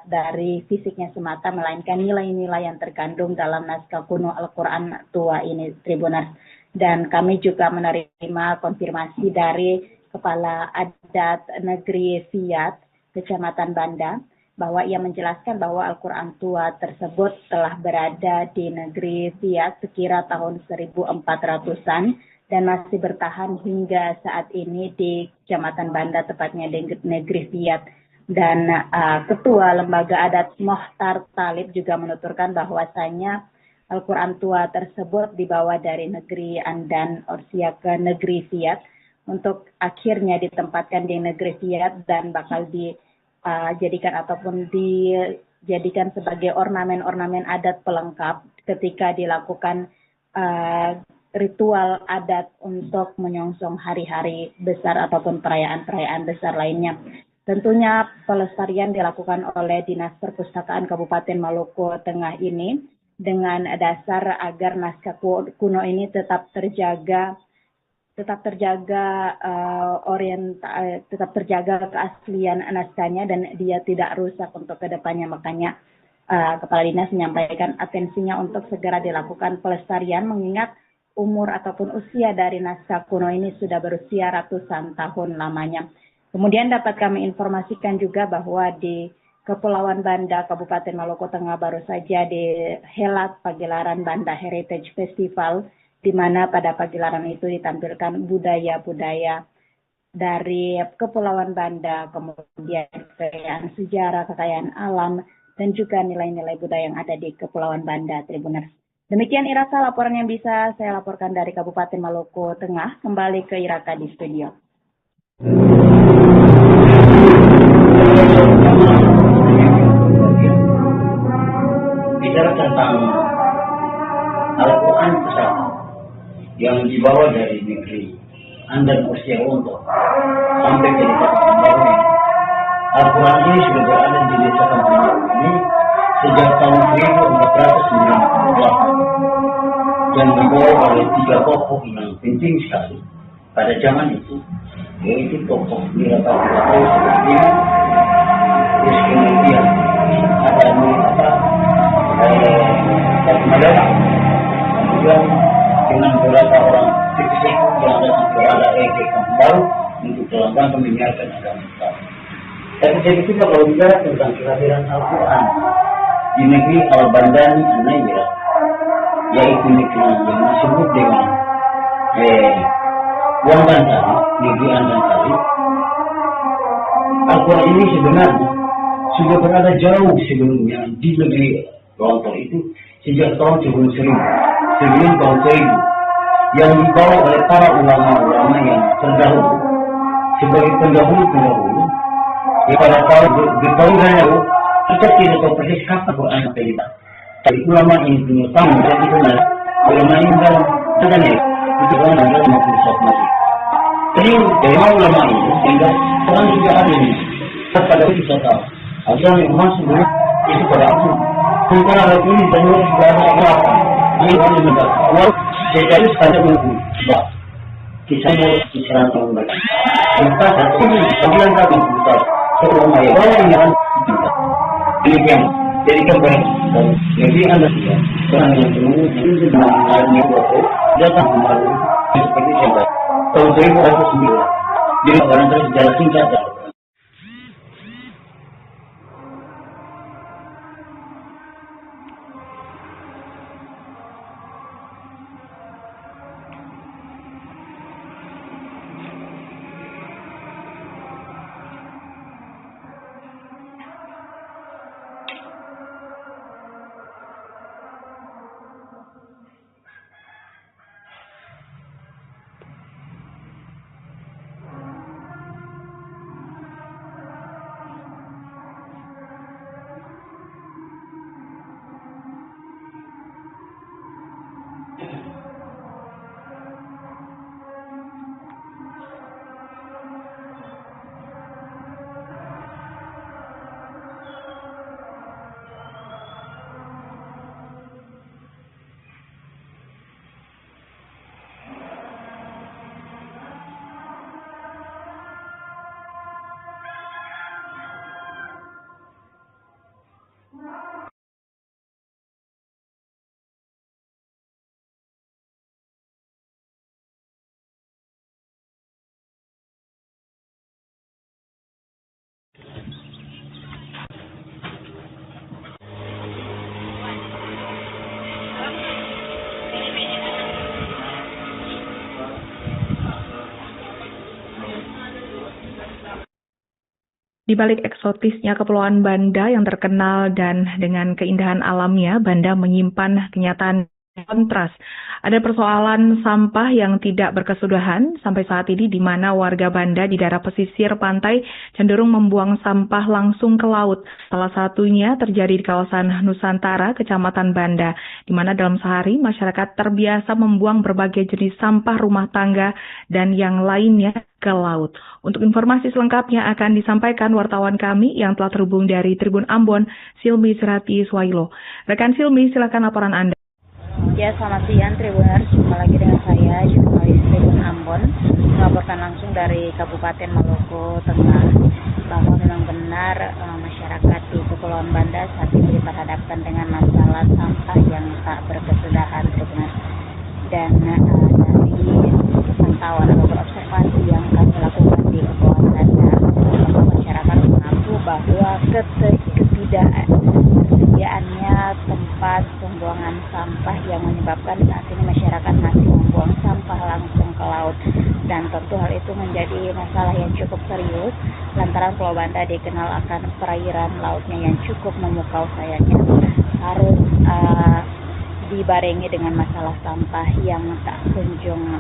dari fisiknya semata, melainkan nilai-nilai yang terkandung dalam naskah kuno Al-Quran tua ini, Tribuners. Dan kami juga menerima konfirmasi dari Kepala Adat Negeri Fiat, Kecamatan Banda, bahwa ia menjelaskan bahwa Al-Quran tua tersebut telah berada di negeri Fiat sekira tahun 1400-an dan masih bertahan hingga saat ini di Kecamatan Banda, tepatnya di negeri Fiat. Dan Ketua Lembaga Adat Mohtar Talib juga menuturkan bahwasanya Al-Quran tua tersebut dibawa dari negeri Andan Orsia ke negeri Fiat untuk akhirnya ditempatkan di negeri Fiat dan bakal dijadikan sebagai ornamen-ornamen adat pelengkap ketika dilakukan ritual adat untuk menyongsong hari-hari besar ataupun perayaan-perayaan besar lainnya. Tentunya pelestarian dilakukan oleh Dinas Perpustakaan Kabupaten Maluku Tengah ini dengan dasar agar naskah kuno ini tetap terjaga keaslian naskahnya dan dia tidak rusak untuk kedepannya. Makanya Kepala Dinas menyampaikan atensinya untuk segera dilakukan pelestarian mengingat umur ataupun usia dari naskah kuno ini sudah berusia ratusan tahun lamanya. Kemudian dapat kami informasikan juga bahwa di Kepulauan Banda, Kabupaten Maluku Tengah baru saja dihelat pagelaran Banda Heritage Festival, di mana pada pagelaran itu ditampilkan budaya-budaya dari Kepulauan Banda, kemudian kekayaan sejarah, kekayaan alam, dan juga nilai-nilai budaya yang ada di Kepulauan Banda, Tribuners. Demikian Iraka laporan yang bisa saya laporkan dari Kabupaten Maluku Tengah. Kembali ke Iraka di studio. Bicara tentang Al-Quran pesawat yang dibawa dari negeri Andan Orsia untuk sampai ke desa Kampung Baru. Al-Quran ini sudah berada di desa Kampung Baru ini sejak tahun 1498 dan dibawa oleh 3 tokoh yang penting sekali pada zaman itu, yaitu tokoh Mira Kabupaten seperti terus kemudian ada mendadak. Kemudian dengan beberapa orang aktivis yang berada di Kampung Baru untuk melakukan pembinaan agama Islam. Dan jadi juga kalau bicara tentang kehadiran Al-Quran di negeri Al-Bandan An-Naira, yaitu negeri yang disebut dengan Wangban Tali, negeri Andan Tali. Al-Quran ini sebenarnya sudah berada jauh sebelumnya di negeri Lontong itu sejak tahun sebelum 1000 yang dibawa oleh para ulama-ulama yang terdahulu sebagai pendahulu pada tahun lalu kita tidak tahu persis kapan Quran sampai kita. Tapi ulama ini punya tanggung jawab itu ulama ini dalam sebenarnya itu dalam 50 masih. Jadi dari ulama ini sehingga orang juga ada ini. Pada itu kita tahu. Ada yang masuk itu pada aku. Sementara hal ini semua sudah ada apa? Ini orang yang awal jadi pada menunggu. Kisahnya kisaran tahun berapa? Kita satu ini kemudian kami kita selama yang demikian. Jadi kembali jadi anda tidak orang yang menunggu itu dengan datang kemarin seperti saya. Tahun 2009. Jadi orang terus secara singkat. Di balik eksotisnya Kepulauan Banda yang terkenal dan dengan keindahan alamnya, Banda menyimpan kenyataan kontras. Ada persoalan sampah yang tidak berkesudahan sampai saat ini di mana warga Banda di daerah pesisir pantai cenderung membuang sampah langsung ke laut. Salah satunya terjadi di kawasan Nusantara, Kecamatan Banda, di mana dalam sehari masyarakat terbiasa membuang berbagai jenis sampah rumah tangga dan yang lainnya ke laut. Untuk informasi selengkapnya akan disampaikan wartawan kami yang telah terhubung dari Tribun Ambon, Silmi Serati Swailo. Rekan Silmi, silakan laporan Anda. Ya, selamat siang Tribuners. Jumpa lagi dengan saya, jurnalis Tribun Ambon, melaporkan langsung dari Kabupaten Maluku Tengah bahwa memang benar masyarakat di Kepulauan Banda saat ini diperhadapkan dengan masalah sampah yang tak berkesudahan, Tribuners. Dan dari pantauan atau observasi yang kami lakukan di Kepulauan Banda, masyarakat mengaku bahwa ketidaksediaannya tempat pembuangan sampah yang menyebabkan saat ini masyarakat masih membuang sampah langsung ke laut, dan tentu hal itu menjadi masalah yang cukup serius lantaran Pulau Banda dikenal akan perairan lautnya yang cukup memukau, sayangnya harus dibarengi dengan masalah sampah yang tak kunjung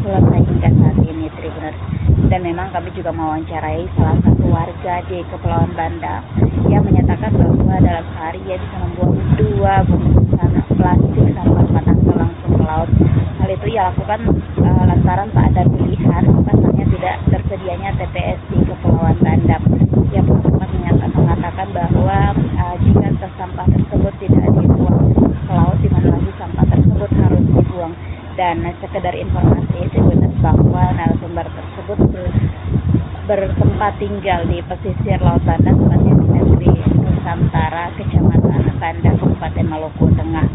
selesai hingga saat ini, Tribuners. Dan memang kami juga mewawancarai salah satu warga di Kepulauan Banda yang menyatakan bahwa dalam sehari ia bisa membuang 2 bungkusan plastik sampah rumah tangga langsung ke laut. Hal itu ia lakukan lantaran tak ada pilihan, pasalnya tidak tersedianya TPS di Kepulauan Banda. Ia pun sempat mengatakan bahwa jika sampah tersebut tidak dibuang ke laut, di mana lagi sampah tersebut harus dibuang. Dan sekedar informasi bahwa narasumber tersebut bertempat tinggal di pesisir Laut Banda, tepatnya di negeri Nusantara, Kecamatan Banda, Kabupaten Maluku Tengah.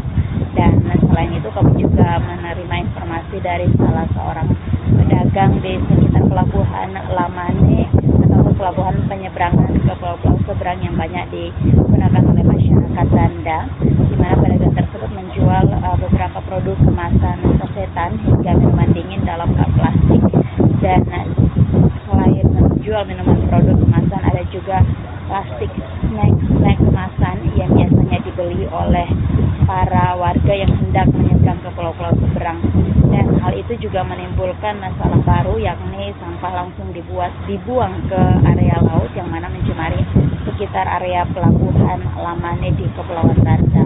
Dan selain itu kami juga menerima informasi dari salah seorang pedagang di sekitar pelabuhan Lamane atau pelabuhan penyeberangan ke pulau-pulau seberang yang banyak digunakan oleh masyarakat Banda, di mana pedagang tersebut menjual beberapa produk kemasan sasetan hingga minuman dingin dalam kap plastik. Dan selain menjual minuman produk kemasan, ada juga plastik snack kemasan yang biasanya dibeli oleh para warga yang hendak menyeberang ke pulau-pulau seberang. Dan hal itu juga menimbulkan masalah baru, yakni sampah langsung dibuang ke area laut yang mana mencemari sekitar area pelabuhan Lamane di Kepulauan Banda.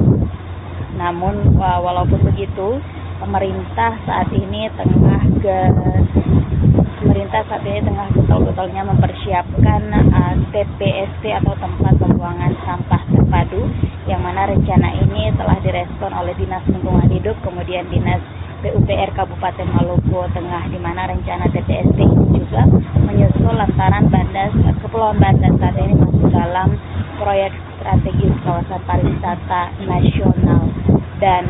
Namun walaupun begitu, pemerintah saat ini tengah betul-betulnya mempersiapkan TPST atau tempat pembuangan sampah terpadu, yang mana rencana ini telah direspon oleh Dinas Lingkungan Hidup, kemudian Dinas PUPR Kabupaten Maluku Tengah, di mana rencana TPST ini juga menyusul lantaran Kepulauan Banda saat ini masuk dalam proyek strategis kawasan pariwisata nasional. Dan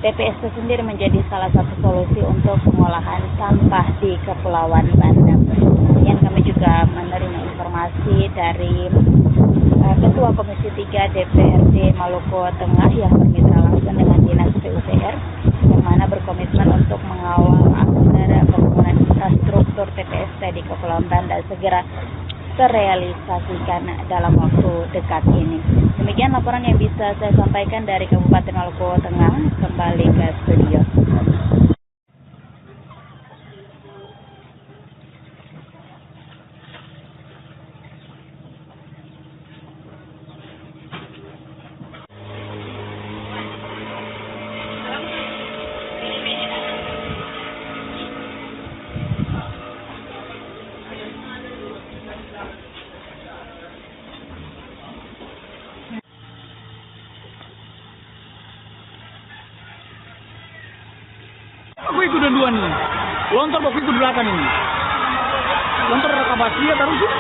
TPST sendiri menjadi salah satu solusi untuk pengolahan sampah di Kepulauan Banda. Kemudian kami juga menerima informasi dari Ketua Komisi 3 DPRD Maluku Tengah yang bermitra langsung dengan Dinas PUPR, yang mana berkomitmen untuk mengawal agar pembangunan infrastruktur TPST di Kepulauan Banda segera terrealisasikan dalam waktu dekat ini. Demikian laporan yang bisa saya sampaikan dari Kabupaten Maluku Tengah. Kembali ke studio. Aku ikut dua-duaan nih. Lontar aku ikut belakang ini. Lontar kapasitas taruh sih.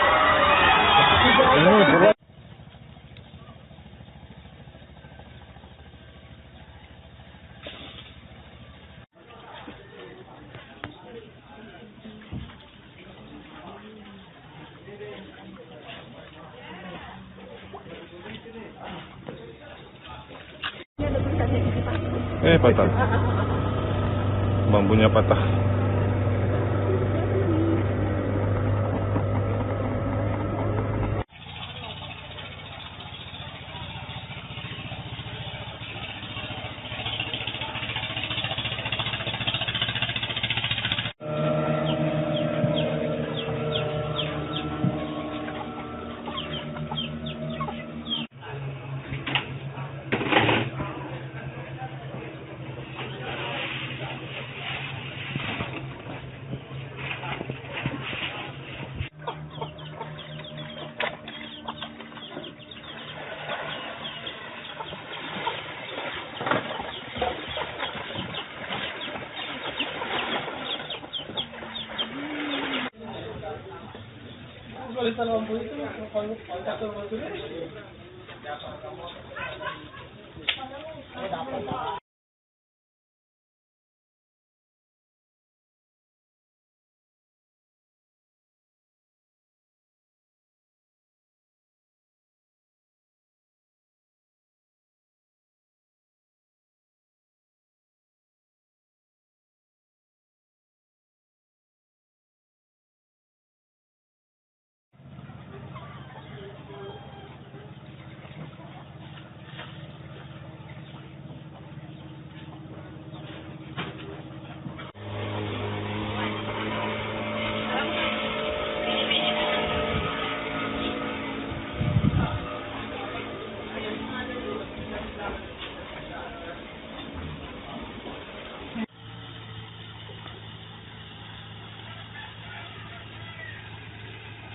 Patah. Bambunya patah. Lampu itu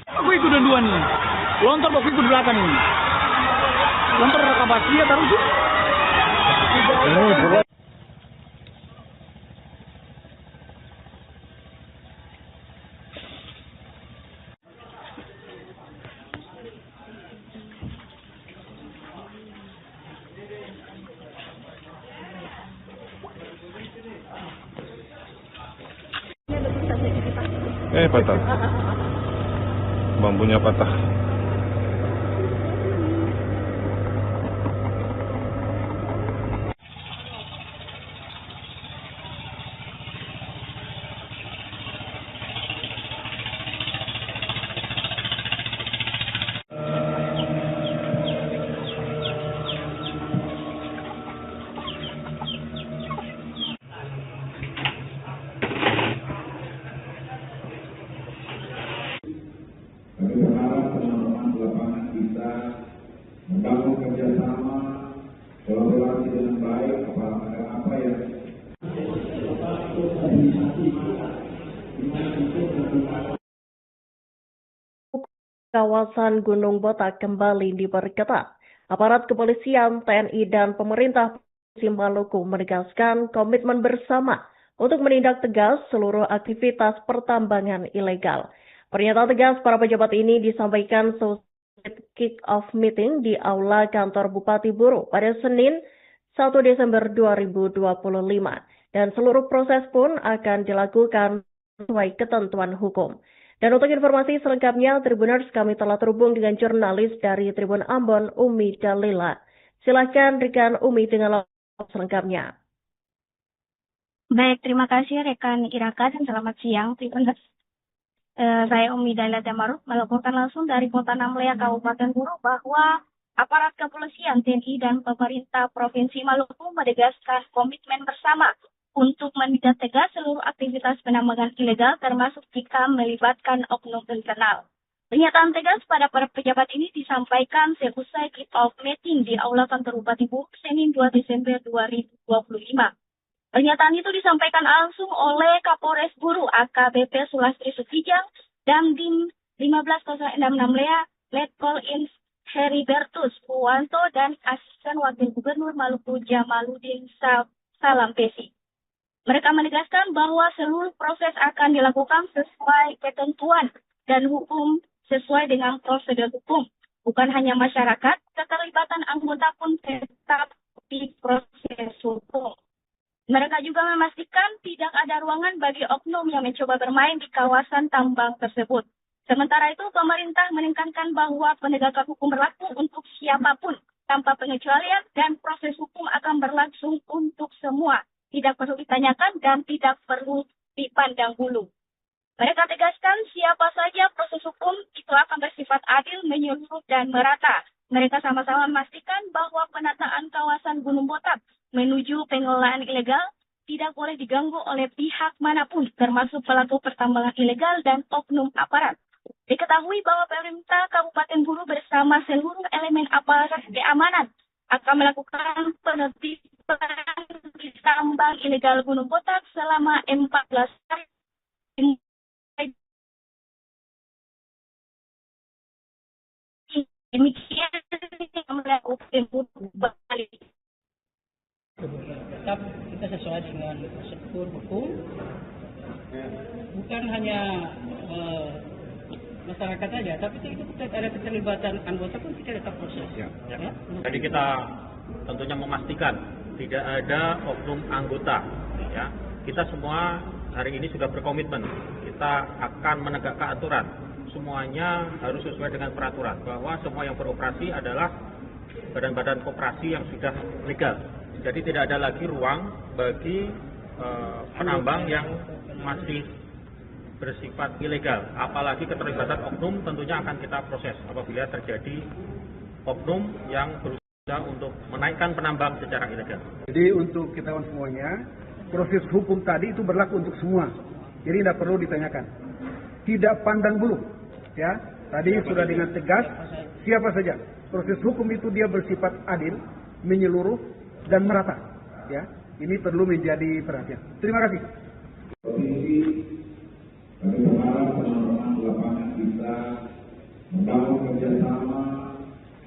aku ikut dua-duaan nih. Lontar aku ikut belakang ini. Lontar kapasitas taruh sih. Patah. Bambunya patah. Kami berharap teman-teman di lapangan bisa membangun kerjasama, kolaborasi dengan baik, apa yang kawasan Gunung Botak kembali diperketat. Aparat kepolisian, TNI, dan pemerintah Provinsi Maluku menegaskan komitmen bersama untuk menindak tegas seluruh aktivitas pertambangan ilegal. Pernyataan tegas para pejabat ini disampaikan seusai kick-off meeting di Aula Kantor Bupati Buru pada Senin 1 Desember 2025. Dan seluruh proses pun akan dilakukan sesuai ketentuan hukum. Dan untuk informasi selengkapnya, Tribuners, kami telah terhubung dengan jurnalis dari Tribun Ambon, Umi Dalila. Silahkan rekan Umi dengan laporan selengkapnya. Baik, terima kasih rekan Iraka dan selamat siang Tribuners. Saya Umi Dalila Damarut melaporkan langsung dari Kota Namlea, Kabupaten Buru bahwa aparat kepolisian, TNI, dan pemerintah Provinsi Maluku menegaskan komitmen bersama untuk menindak tegas seluruh aktivitas penambangan ilegal termasuk jika melibatkan oknum internal. Pernyataan tegas pada para pejabat ini disampaikan seusai kick-off meeting di Aula Kantor Bupati Buru Senin 2 Desember 2025. Pernyataan itu disampaikan langsung oleh Kapolres Buru AKBP Sulastri Sutijang dan Dim 1506 Namlea Letkol Ins Heribertus Puwanto dan Asisten Wakil Gubernur Maluku Jamaluddin Salampesi. Mereka menegaskan bahwa seluruh proses akan dilakukan sesuai ketentuan dan hukum sesuai dengan prosedur hukum. Bukan hanya masyarakat, keterlibatan anggota pun tetap di proses hukum. Mereka juga memastikan tidak ada ruangan bagi oknum yang mencoba bermain di kawasan tambang tersebut. Sementara itu, pemerintah menekankan bahwa penegakan hukum berlaku untuk siapapun tanpa pengecualian dan proses hukum akan berlangsung untuk semua. Tidak perlu ditanyakan dan tidak perlu dipandang bulu. Mereka tegaskan siapa saja proses hukum itu akan bersifat adil, menyeluruh, dan merata. Mereka sama-sama memastikan bahwa penataan kawasan Gunung Botak menuju pengelolaan ilegal tidak boleh diganggu oleh pihak manapun, termasuk pelaku pertambangan ilegal dan oknum aparat. Diketahui bahwa pemerintah Kabupaten Buru bersama seluruh elemen aparat keamanan akan melakukan penertiban di tambang ilegal Gunung Botak selama 14 hari. Demikian yang melakukan Bali. Tetap kita sesuai dengan prosedur hukum, bukan hanya masyarakat saja, tapi itu ada keterlibatan anggota pun kita tetap proses. Ya. Jadi kita tentunya memastikan tidak ada oknum anggota. Ya. Kita semua hari ini sudah berkomitmen, kita akan menegakkan aturan. Semuanya harus sesuai dengan peraturan, bahwa semua yang beroperasi adalah badan-badan koperasi yang sudah legal. Jadi tidak ada lagi ruang bagi penambang yang masih bersifat ilegal. Apalagi keterlibatan oknum tentunya akan kita proses apabila terjadi oknum yang berusaha untuk menaikkan penambang secara ilegal. Jadi untuk kita semuanya, proses hukum tadi itu berlaku untuk semua. Jadi tidak perlu ditanyakan. Tidak pandang bulu. Ya, tadi sudah dengan tegas siapa saja. Proses hukum itu dia bersifat adil, menyeluruh, dan merata. Ya, ini perlu menjadi perhatian. Terima kasih. Provinsi, kami berharap teman-teman di lapangan bisa membangun kerjasama,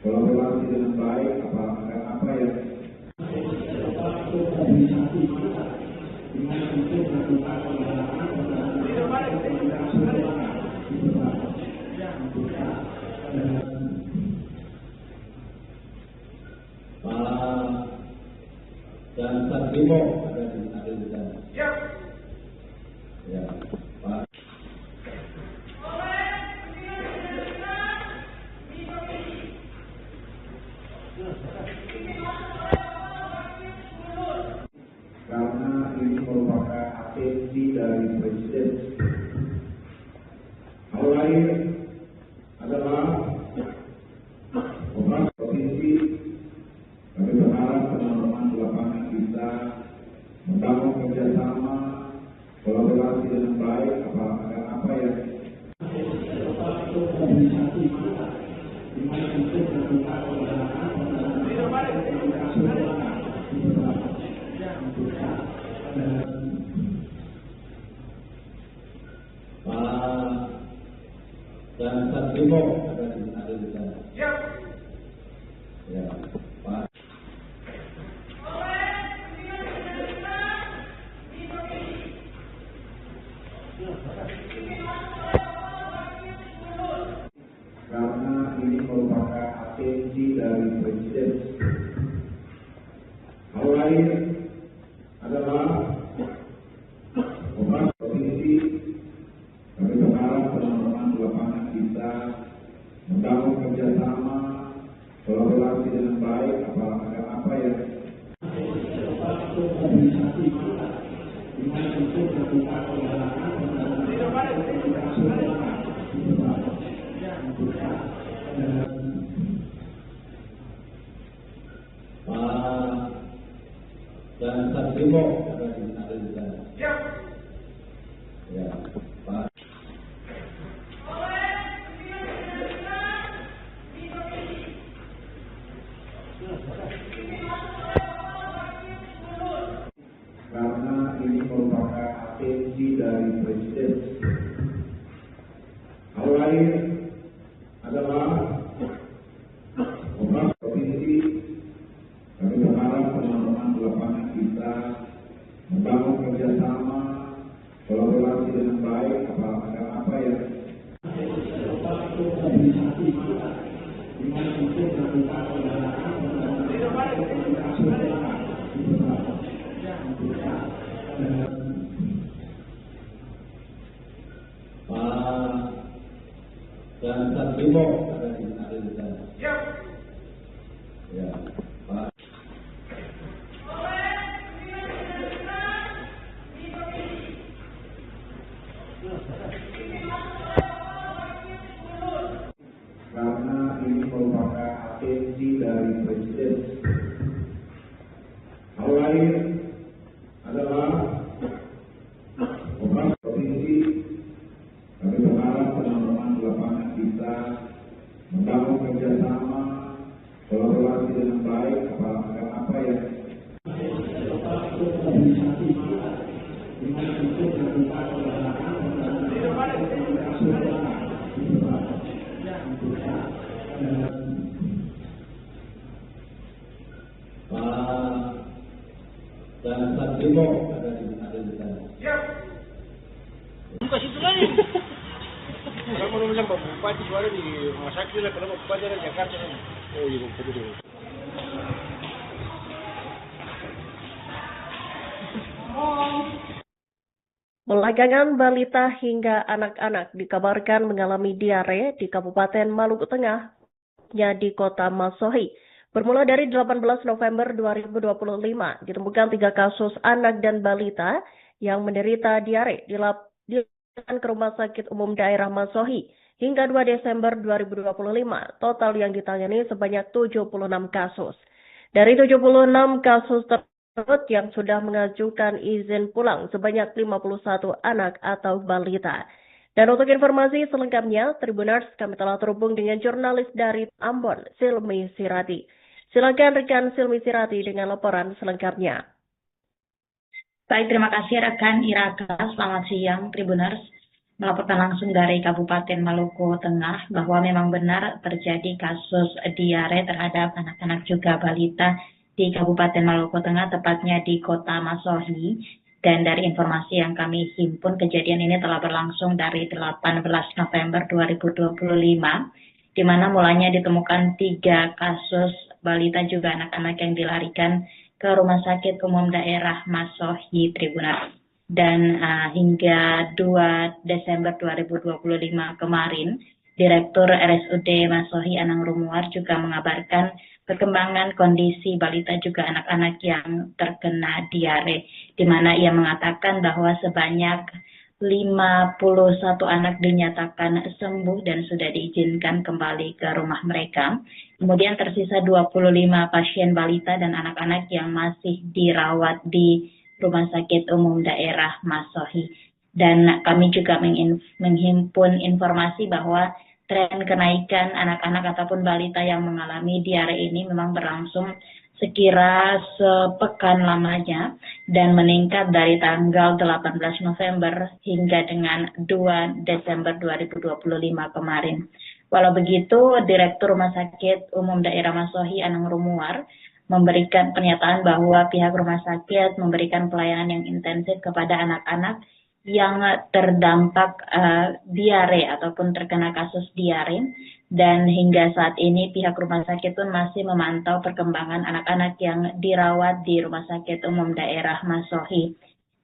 kolaborasi dengan baik, apa yang dan Sarjimo ada di sana. Ya, Pak. lain adalah operasi provinsi. Kami berharap teman-teman di lapangan bisa membangun kerjasama, kolaborasi dengan baik agar apa yang dan Satimo ada di sana. Ya, Pak. Karena ini merupakan atensi dari Presiden. Hal lain adalah operasi provinsi. Kami berharap teman-teman di lapangan bisa membangun kerjasama, kolaborasi dengan baik agar apa yang Pak dan Satimo ada di sana. Ya, Pak. Karena ini merupakan atensi dari Presiden. Hal lain adalah operasi provinsi. Kami berharap teman-teman di lapangan bisa membangun kerjasama, kolaborasi dengan baik agar apa yang Pak dan Satimo ada di sana. Ya, Pak. Karena ini merupakan atensi dari Presiden. Hal lain adalah operasi provinsi. Kami berharap teman-teman di lapangan bisa membangun kerjasama, kolaborasi dengan baik agar apa yang Pak dan Satimo ada di sana. Buka situ lagi. Orang mau bilang Pak Bupati suara di rumah sakit lah, kenapa Bupati ada di Jakarta kan? Oh iya, Bupati dulu. Belakangan balita hingga anak-anak dikabarkan mengalami diare di Kabupaten Maluku Tengah, di Kota Masohi. Bermula dari 18 November 2025, ditemukan 3 kasus anak dan balita yang menderita diare dilaporkan ke Rumah Sakit Umum Daerah Masohi. Hingga 2 Desember 2025, total yang ditangani sebanyak 76 kasus. Dari 76 kasus tersebut yang sudah mengajukan izin pulang sebanyak 51 anak atau balita. Dan untuk informasi selengkapnya, Tribuners, kami telah terhubung dengan jurnalis dari Ambon, Silmi Sirati. Silakan rekan Silmi Sirati dengan laporan selengkapnya. Baik, terima kasih rekan Iraka. Selamat siang, Tribuners. Melaporkan langsung dari Kabupaten Maluku Tengah bahwa memang benar terjadi kasus diare terhadap anak-anak juga balita di Kabupaten Maluku Tengah, tepatnya di Kota Masohi. Dan dari informasi yang kami himpun, kejadian ini telah berlangsung dari 18 November 2025, di mana mulanya ditemukan 3 kasus balita juga anak-anak yang dilarikan ke Rumah Sakit Umum Daerah Masohi, Tribuners. Dan hingga 2 Desember 2025 kemarin, Direktur RSUD Masohi Anang Rumuar juga mengabarkan perkembangan kondisi balita juga anak-anak yang terkena diare, di mana ia mengatakan bahwa sebanyak 51 anak dinyatakan sembuh dan sudah diizinkan kembali ke rumah mereka. Kemudian tersisa 25 pasien balita dan anak-anak yang masih dirawat di Rumah Sakit Umum Daerah Masohi. Dan kami juga menghimpun informasi bahwa tren kenaikan anak-anak ataupun balita yang mengalami diare ini memang berlangsung sekira sepekan lamanya dan meningkat dari tanggal 18 November hingga dengan 2 Desember 2025 kemarin. Walau begitu, Direktur Rumah Sakit Umum Daerah Masohi Anang Rumuar memberikan pernyataan bahwa pihak rumah sakit memberikan pelayanan yang intensif kepada anak-anak yang terdampak diare ataupun terkena kasus diare, dan hingga saat ini pihak rumah sakit pun masih memantau perkembangan anak-anak yang dirawat di Rumah Sakit Umum Daerah Masohi.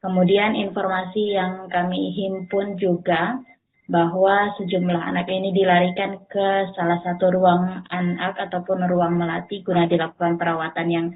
Kemudian informasi yang kami himpun juga bahwa sejumlah anak ini dilarikan ke salah satu ruang anak ataupun ruang melati guna dilakukan perawatan yang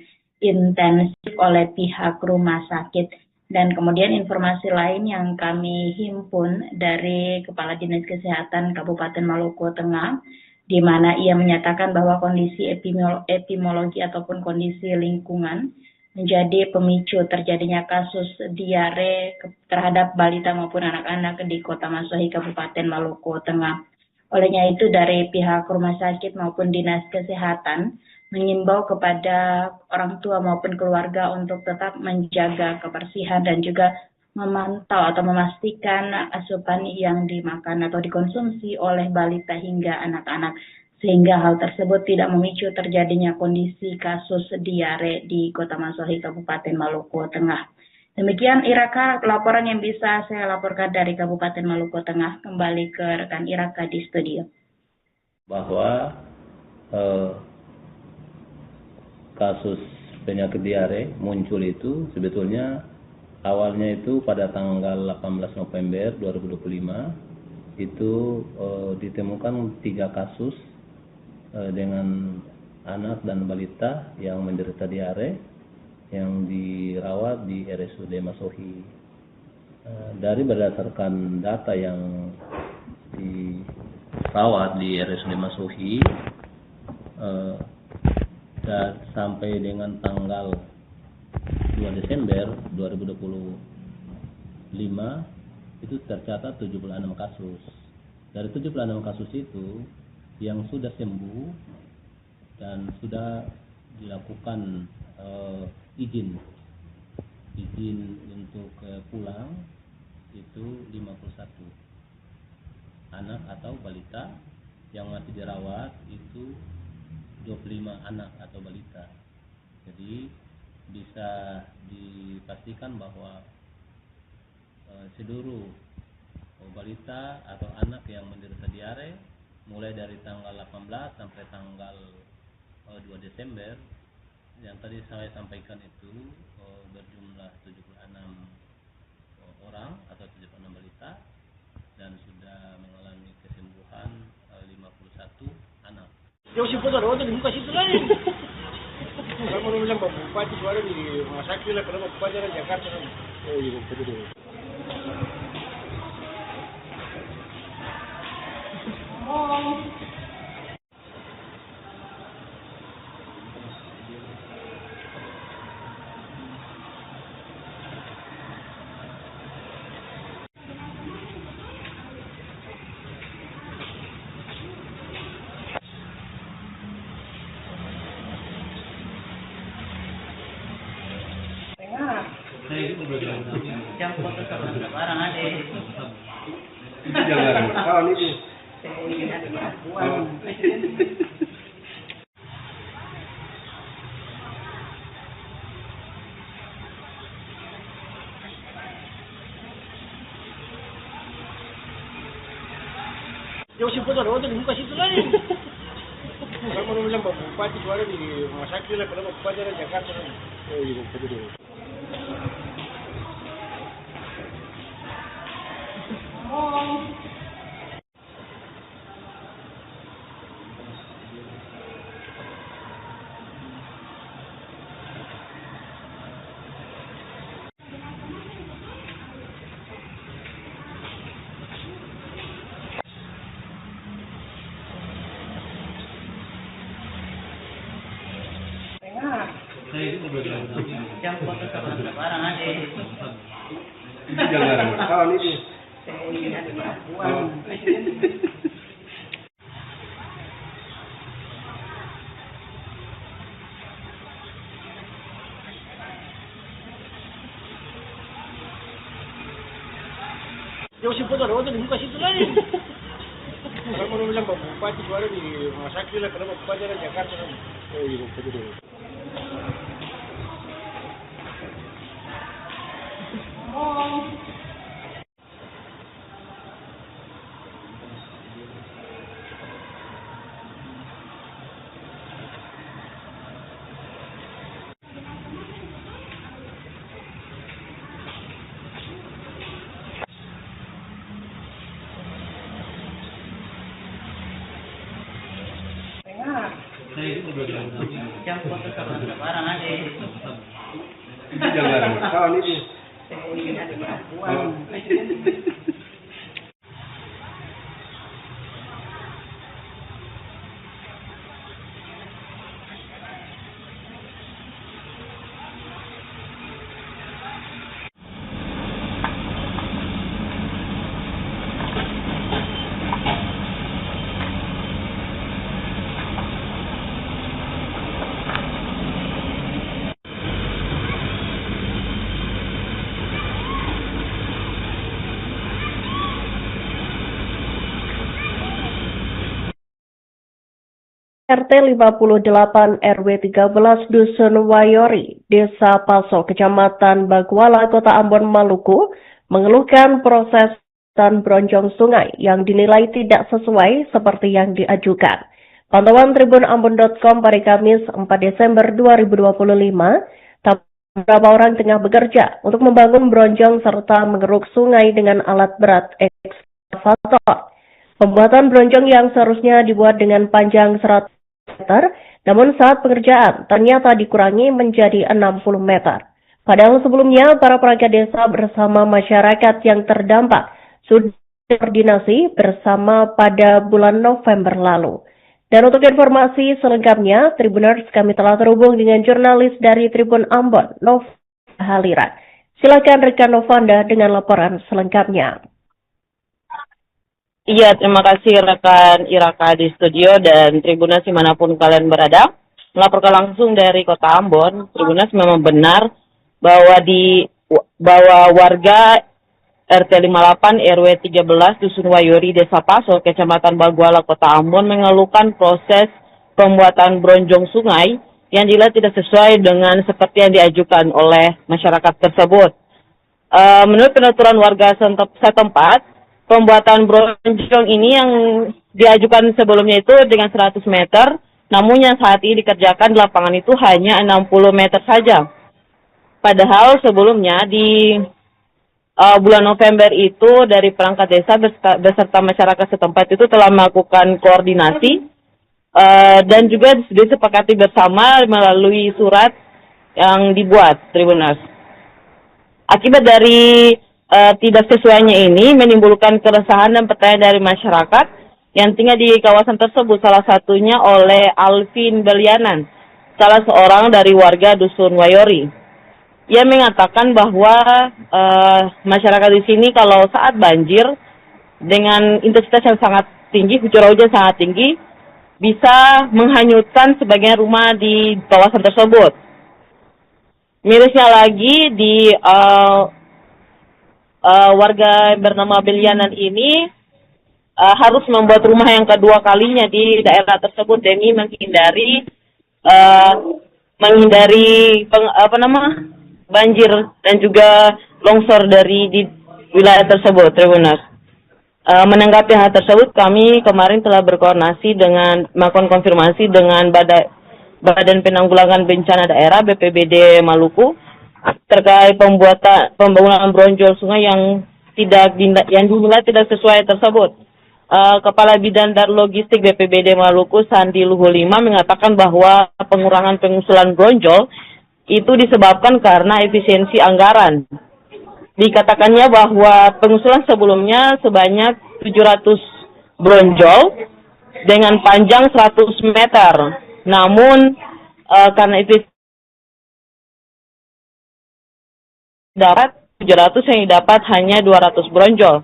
intensif oleh pihak rumah sakit. Dan kemudian informasi lain yang kami himpun dari Kepala Dinas Kesehatan Kabupaten Maluku Tengah, di mana ia menyatakan bahwa kondisi epidemiologi ataupun kondisi lingkungan menjadi pemicu terjadinya kasus diare terhadap balita maupun anak-anak di Kota Masohi, Kabupaten Maluku Tengah. Olehnya itu dari pihak rumah sakit maupun Dinas Kesehatan mengimbau kepada orang tua maupun keluarga untuk tetap menjaga kebersihan dan juga memantau atau memastikan asupan yang dimakan atau dikonsumsi oleh balita hingga anak-anak, sehingga hal tersebut tidak memicu terjadinya kondisi kasus diare di Kota Masohi, Kabupaten Maluku Tengah. Demikian Iraka, laporan yang bisa saya laporkan dari Kabupaten Maluku Tengah. Kembali ke rekan Iraka di studio. Bahwa kasus penyakit diare muncul itu sebetulnya awalnya itu pada tanggal 18 November 2025 itu ditemukan 3 kasus dengan anak dan balita yang menderita diare yang dirawat di RSUD Masohi. Dari berdasarkan data yang dirawat di RSUD Masohi dan sampai dengan tanggal 2 Desember 2025 itu tercatat 76 kasus. Dari 76 kasus itu yang sudah sembuh dan sudah dilakukan izin untuk pulang itu 51 anak atau balita, yang masih dirawat itu 25 anak atau balita. Jadi bisa dipastikan bahwa seluruh balita atau anak yang menderita diare mulai dari tanggal 18 sampai tanggal 2 Desember yang tadi saya sampaikan itu berjumlah 76 orang atau 76 balita dan sudah mengalami kesembuhan 51 anak. Yo si puedo robar di muka situ lain. Kalau mau bilang bupati suara di rumah sakit lah, kalau bupati di Jakarta kan. Oh iya betul. Yang foto sama barang ada. Itu jangan. Kalau itu. Yo si puedo robar di muka situ lain. Kalau mau bilang bupati suara di rumah sakit lah, kalau bupati di Jakarta kan. Oh iya betul. Jauh si foto, waktu dibuka situ lagi. Kamu mau bilang Pak Bupati suara di Rumah Sakit lah, kenapa Bupati ada Jakarta kan? Oh iya, Bupati dulu. Jangan foto sama barang aja. Jangan, kawan ini. RT 58 RW 13 Dusun Wayori, Desa Paso, Kecamatan Baguala, Kota Ambon, Maluku, mengeluhkan proses bronjong sungai yang dinilai tidak sesuai seperti yang diajukan. Pantauan Tribun Ambon.com pada Kamis 4 Desember 2025, beberapa orang tengah bekerja untuk membangun bronjong serta mengeruk sungai dengan alat berat ekskavator. Pembuatan bronjong yang seharusnya dibuat dengan panjang 100 meter, namun saat pengerjaan ternyata dikurangi menjadi 60 meter. Padahal sebelumnya para perangkat desa bersama masyarakat yang terdampak sudah koordinasi bersama pada bulan November lalu. Dan untuk informasi selengkapnya, Tribuners, kami telah terhubung dengan jurnalis dari Tribun Ambon, Nova Halira. Silakan rekan Novanda dengan laporan selengkapnya. Iya, terima kasih rekan Iraka di studio dan Tribunas dimanapun kalian berada. Melaporkan langsung dari Kota Ambon, Tribunas memang benar bahwa warga RT 58 RW 13 Dusun Wayori, Desa Paso, Kecamatan Baguala, Kota Ambon mengeluhkan proses pembuatan bronjong sungai yang dinilai tidak sesuai dengan seperti yang diajukan oleh masyarakat tersebut. Menurut penuturan warga setempat, pembuatan bronjong ini yang diajukan sebelumnya itu dengan 100 meter, namun yang saat ini dikerjakan di lapangan itu hanya 60 meter saja. Padahal sebelumnya di bulan November itu dari perangkat desa beserta masyarakat setempat itu telah melakukan koordinasi dan juga disepakati bersama melalui surat yang dibuat, Tribuners. Akibat dari tidak sesuainya ini menimbulkan keresahan dan pertanyaan dari masyarakat yang tinggal di kawasan tersebut, salah satunya oleh Alvin Belianan, salah seorang dari warga Dusun Wayori. Ia mengatakan bahwa masyarakat di sini kalau saat banjir dengan intensitas yang sangat tinggi, curah hujan sangat tinggi, bisa menghanyutkan sebagian rumah di kawasan tersebut. Mirisnya lagi di warga bernama Belianan ini harus membuat rumah yang kedua kalinya di daerah tersebut demi menghindari banjir dan juga longsor di wilayah tersebut, Tribuners. Menanggapi hal tersebut, kami kemarin telah berkoordinasi dengan melakukan konfirmasi dengan Badan Penanggulangan Bencana Daerah BPBD Maluku terkait pembangunan bronjong sungai yang dinilai tidak sesuai tersebut. Kepala Bidang dan Logistik BPBD Maluku Sandi Luhulima mengatakan bahwa pengurangan pengusulan bronjol itu disebabkan karena efisiensi anggaran. Dikatakannya bahwa pengusulan sebelumnya sebanyak 700 bronjol dengan panjang 100 meter. Namun karena efisiensi dapat 700 yang didapat hanya 200 bronjol.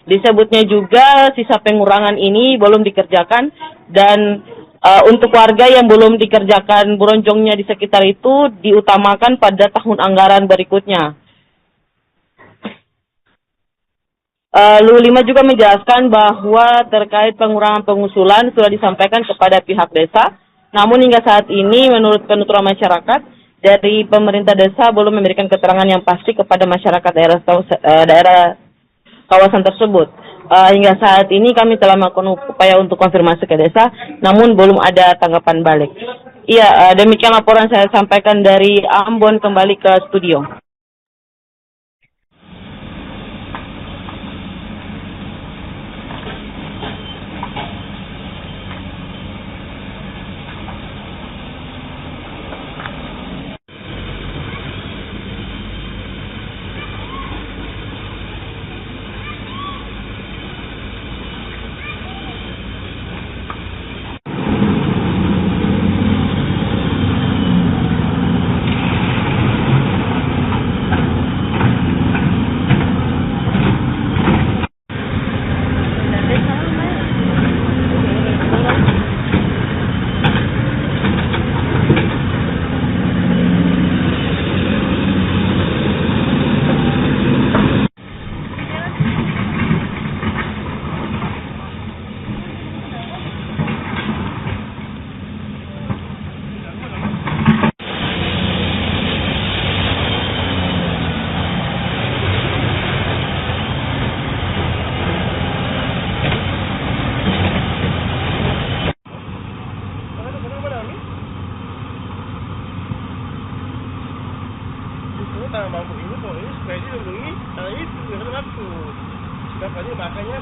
Disebutnya juga sisa pengurangan ini belum dikerjakan dan untuk warga yang belum dikerjakan bronjongnya di sekitar itu diutamakan pada tahun anggaran berikutnya. Lu 5 juga menjelaskan bahwa terkait pengurangan pengusulan sudah disampaikan kepada pihak desa, namun hingga saat ini menurut penuturan masyarakat, dari pemerintah desa belum memberikan keterangan yang pasti kepada masyarakat daerah kawasan tersebut. Hingga saat ini kami telah melakukan upaya untuk konfirmasi ke desa, namun belum ada tanggapan balik. Iya, demikian laporan saya sampaikan dari Ambon, kembali ke studio. Mampu ini kok ini supaya dia lindungi itu yang waktu dapatnya makanya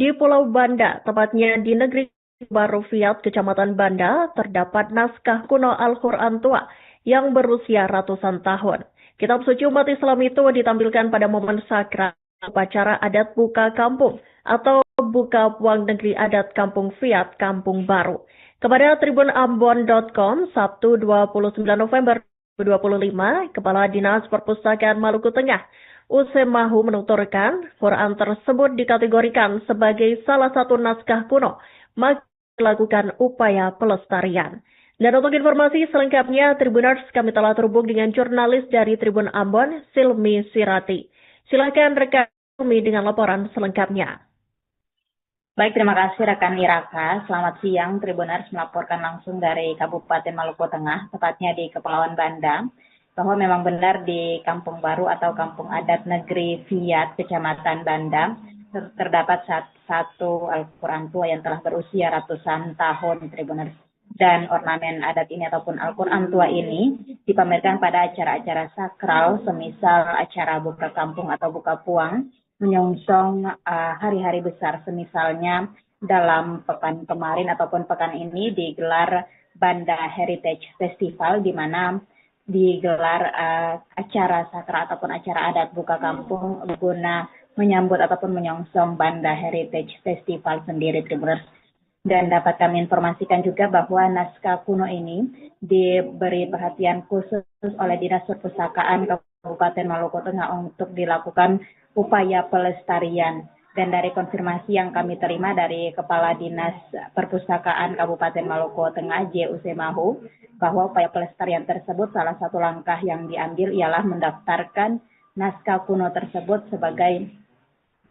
Di Pulau Banda, tepatnya di negeri Baru Fiat, Kecamatan Banda, terdapat naskah kuno Al-Quran tua yang berusia ratusan tahun. Kitab suci umat Islam itu ditampilkan pada momen sakral upacara adat buka kampung atau buka puang negeri adat Kampung Fiat, Kampung Baru. Kepada tribunambon.com, Sabtu 29 November 2025, Kepala Dinas Perpustakaan Maluku Tengah, Usemahu menuturkan, Quran tersebut dikategorikan sebagai salah satu naskah kuno, maka dilakukan upaya pelestarian. Dan untuk informasi selengkapnya, Tribuners, kami telah terhubung dengan jurnalis dari Tribun Ambon, Silmi Sirati. Silakan rekan Silmi dengan laporan selengkapnya. Baik, terima kasih rekan Iraka. Selamat siang, Tribuners melaporkan langsung dari Kabupaten Maluku Tengah, tepatnya di Kepulauan Banda, bahwa memang benar di Kampung Baru atau Kampung Adat Negeri Fiat, Kecamatan Banda, terdapat satu Al-Quran tua yang telah berusia ratusan tahun, Tribuners. Dan ornamen adat ini ataupun Al-Quran tua ini dipamerkan pada acara-acara sakral, semisal acara buka kampung atau buka puang, menyongsong hari-hari besar, semisalnya dalam pekan kemarin ataupun pekan ini digelar Banda Heritage Festival, di mana digelar acara sakral ataupun acara adat buka kampung guna menyambut ataupun menyongsong Banda Heritage Festival sendiri, Tribuners. Dan dapat kami informasikan juga bahwa naskah kuno ini diberi perhatian khusus oleh Dinas Perpustakaan Kabupaten Maluku Tengah untuk dilakukan upaya pelestarian. Dan dari konfirmasi yang kami terima dari Kepala Dinas Perpustakaan Kabupaten Maluku Tengah, J. Usemahu, bahwa upaya pelestarian tersebut salah satu langkah yang diambil ialah mendaftarkan naskah kuno tersebut sebagai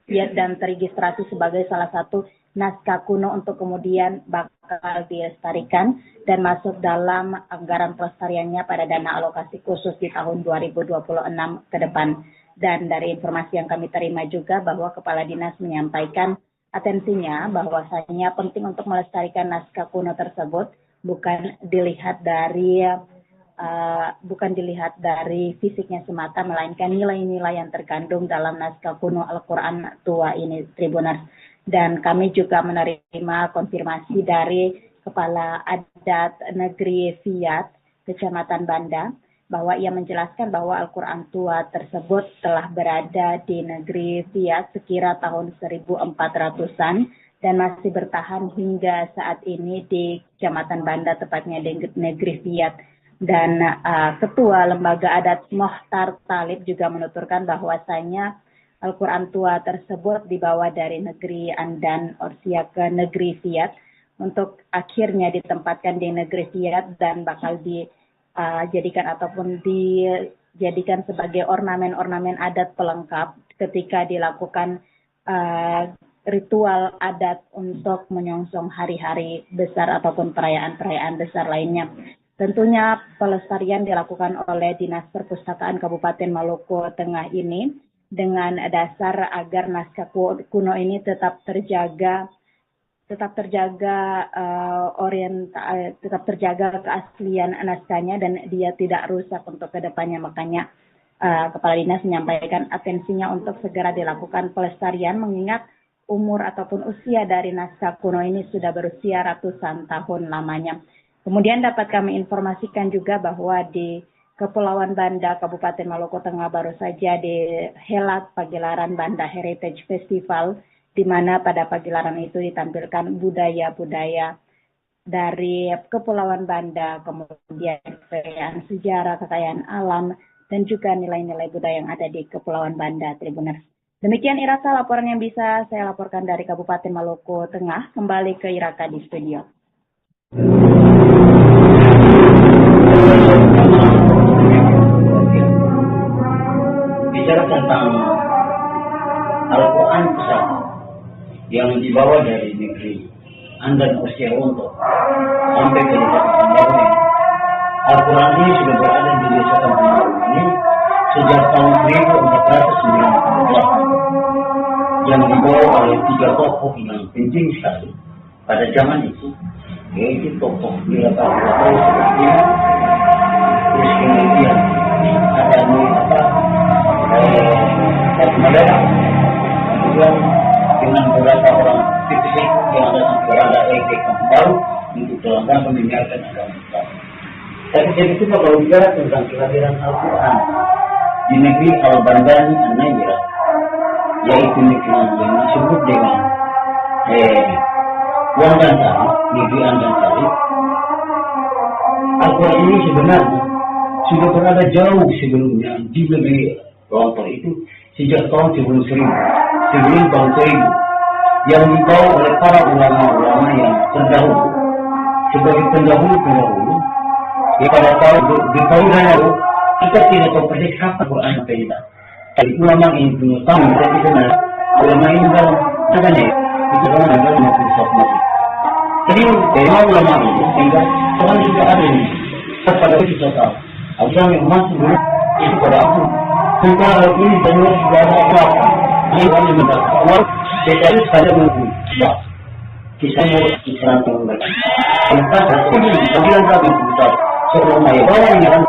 dan teregistrasi sebagai salah satu naskah kuno untuk kemudian bakal dilestarikan dan masuk dalam anggaran pelestariannya pada dana alokasi khusus di tahun 2026 ke depan. Dan dari informasi yang kami terima juga bahwa Kepala Dinas menyampaikan atensinya bahwasanya penting untuk melestarikan naskah kuno tersebut bukan dilihat dari fisiknya semata, melainkan nilai-nilai yang terkandung dalam naskah kuno Al-Quran tua ini, Tribuners. Dan kami juga menerima konfirmasi dari Kepala Adat Negeri Fiat, Kecamatan Banda, bahwa ia menjelaskan bahwa Al-Quran tua tersebut telah berada di negeri Fiat sekira tahun 1400-an dan masih bertahan hingga saat ini di Kecamatan Banda, tepatnya di negeri Fiat. Dan Ketua Lembaga Adat Mohtar Talib juga menuturkan bahwasanya Al-Quran tua tersebut dibawa dari negeri Andan Orsia ke negeri Fiat untuk akhirnya ditempatkan di negeri Fiat dan bakal dijadikan sebagai ornamen-ornamen adat pelengkap ketika dilakukan ritual adat untuk menyongsong hari-hari besar ataupun perayaan-perayaan besar lainnya. Tentunya pelestarian dilakukan oleh Dinas Perpustakaan Kabupaten Maluku Tengah ini dengan dasar agar naskah kuno ini tetap terjaga keaslian naskahnya dan dia tidak rusak untuk kedepannya. Makanya Kepala Dinas menyampaikan atensinya untuk segera dilakukan pelestarian mengingat umur ataupun usia dari naskah kuno ini sudah berusia ratusan tahun lamanya. Kemudian dapat kami informasikan juga bahwa di Kepulauan Banda, Kabupaten Maluku Tengah baru saja dihelat pagelaran Banda Heritage Festival, di mana pada pagelaran itu ditampilkan budaya-budaya dari Kepulauan Banda, kemudian kekayaan sejarah, kekayaan alam, dan juga nilai-nilai budaya yang ada di Kepulauan Banda, Tribuners. Demikian Iraka laporan yang bisa saya laporkan dari Kabupaten Maluku Tengah. Kembali ke Iraka di studio. Bicara tentang Al-Quran Pusaka yang dibawa dari negeri Andan Orsia untuk sampai ke Kabupaten Baru. Al-Quran ini sudah berada di desa Kampung Baru ini sejak tahun 1498 yang dibawa oleh 3 tokoh yang penting sekali pada zaman itu, yaitu tokoh Mira Kabupaten seperti terus kemudian ada Madara, kemudian dengan beberapa orang titik yang ada berada di Kampung Baru untuk dalam mendengarkan agama Islam. Tapi jadi itu kalau bicara tentang kehadiran Al-Quran di negeri Al-Bandani An-Naira, yaitu negeri yang disebut dengan Wanggan Sari, negeri Andan Sari. Al-Quran ini sebenarnya sudah berada jauh sebelumnya di negeri Lontong itu sejak tahun 1000 sebelum tahun 1000, yang dibawa oleh para ulama-ulama yang terdahulu sebagai pendahulu pada tahun lalu. Kita tidak tahu persis kapan Quran sampai kita. Jadi ulama ini punya tahu, tapi sebenarnya ulama ini dalam adanya itu dalam filsafat masih. Jadi dari ulama ini sehingga Tuhan juga ada ini. Pada kita tahu, agama yang masuk dulu itu pada aku. Sekarang ini benar sudah ada apa? Ini kami minta awal. Jadi saya menunggu. Kisah yang mereka. Entah ini bagian kami kita sebelum ayat orang yang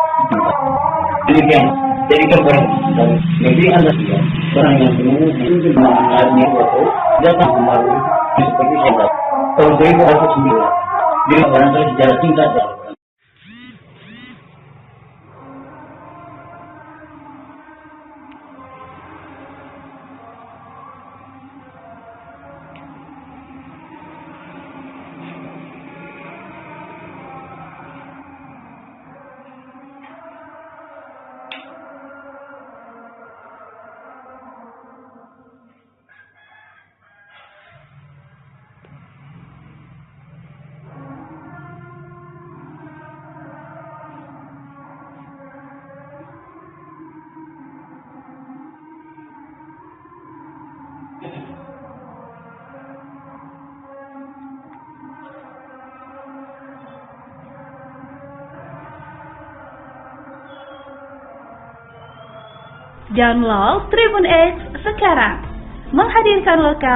demikian. Jadi orang dan negeri Anda juga orang yang menunggu itu mengalami waktu datang kembali seperti saya. Tahun 2009. Jadi barangkali sejarah singkat. Download Tribun X sekarang, menghadirkan lokal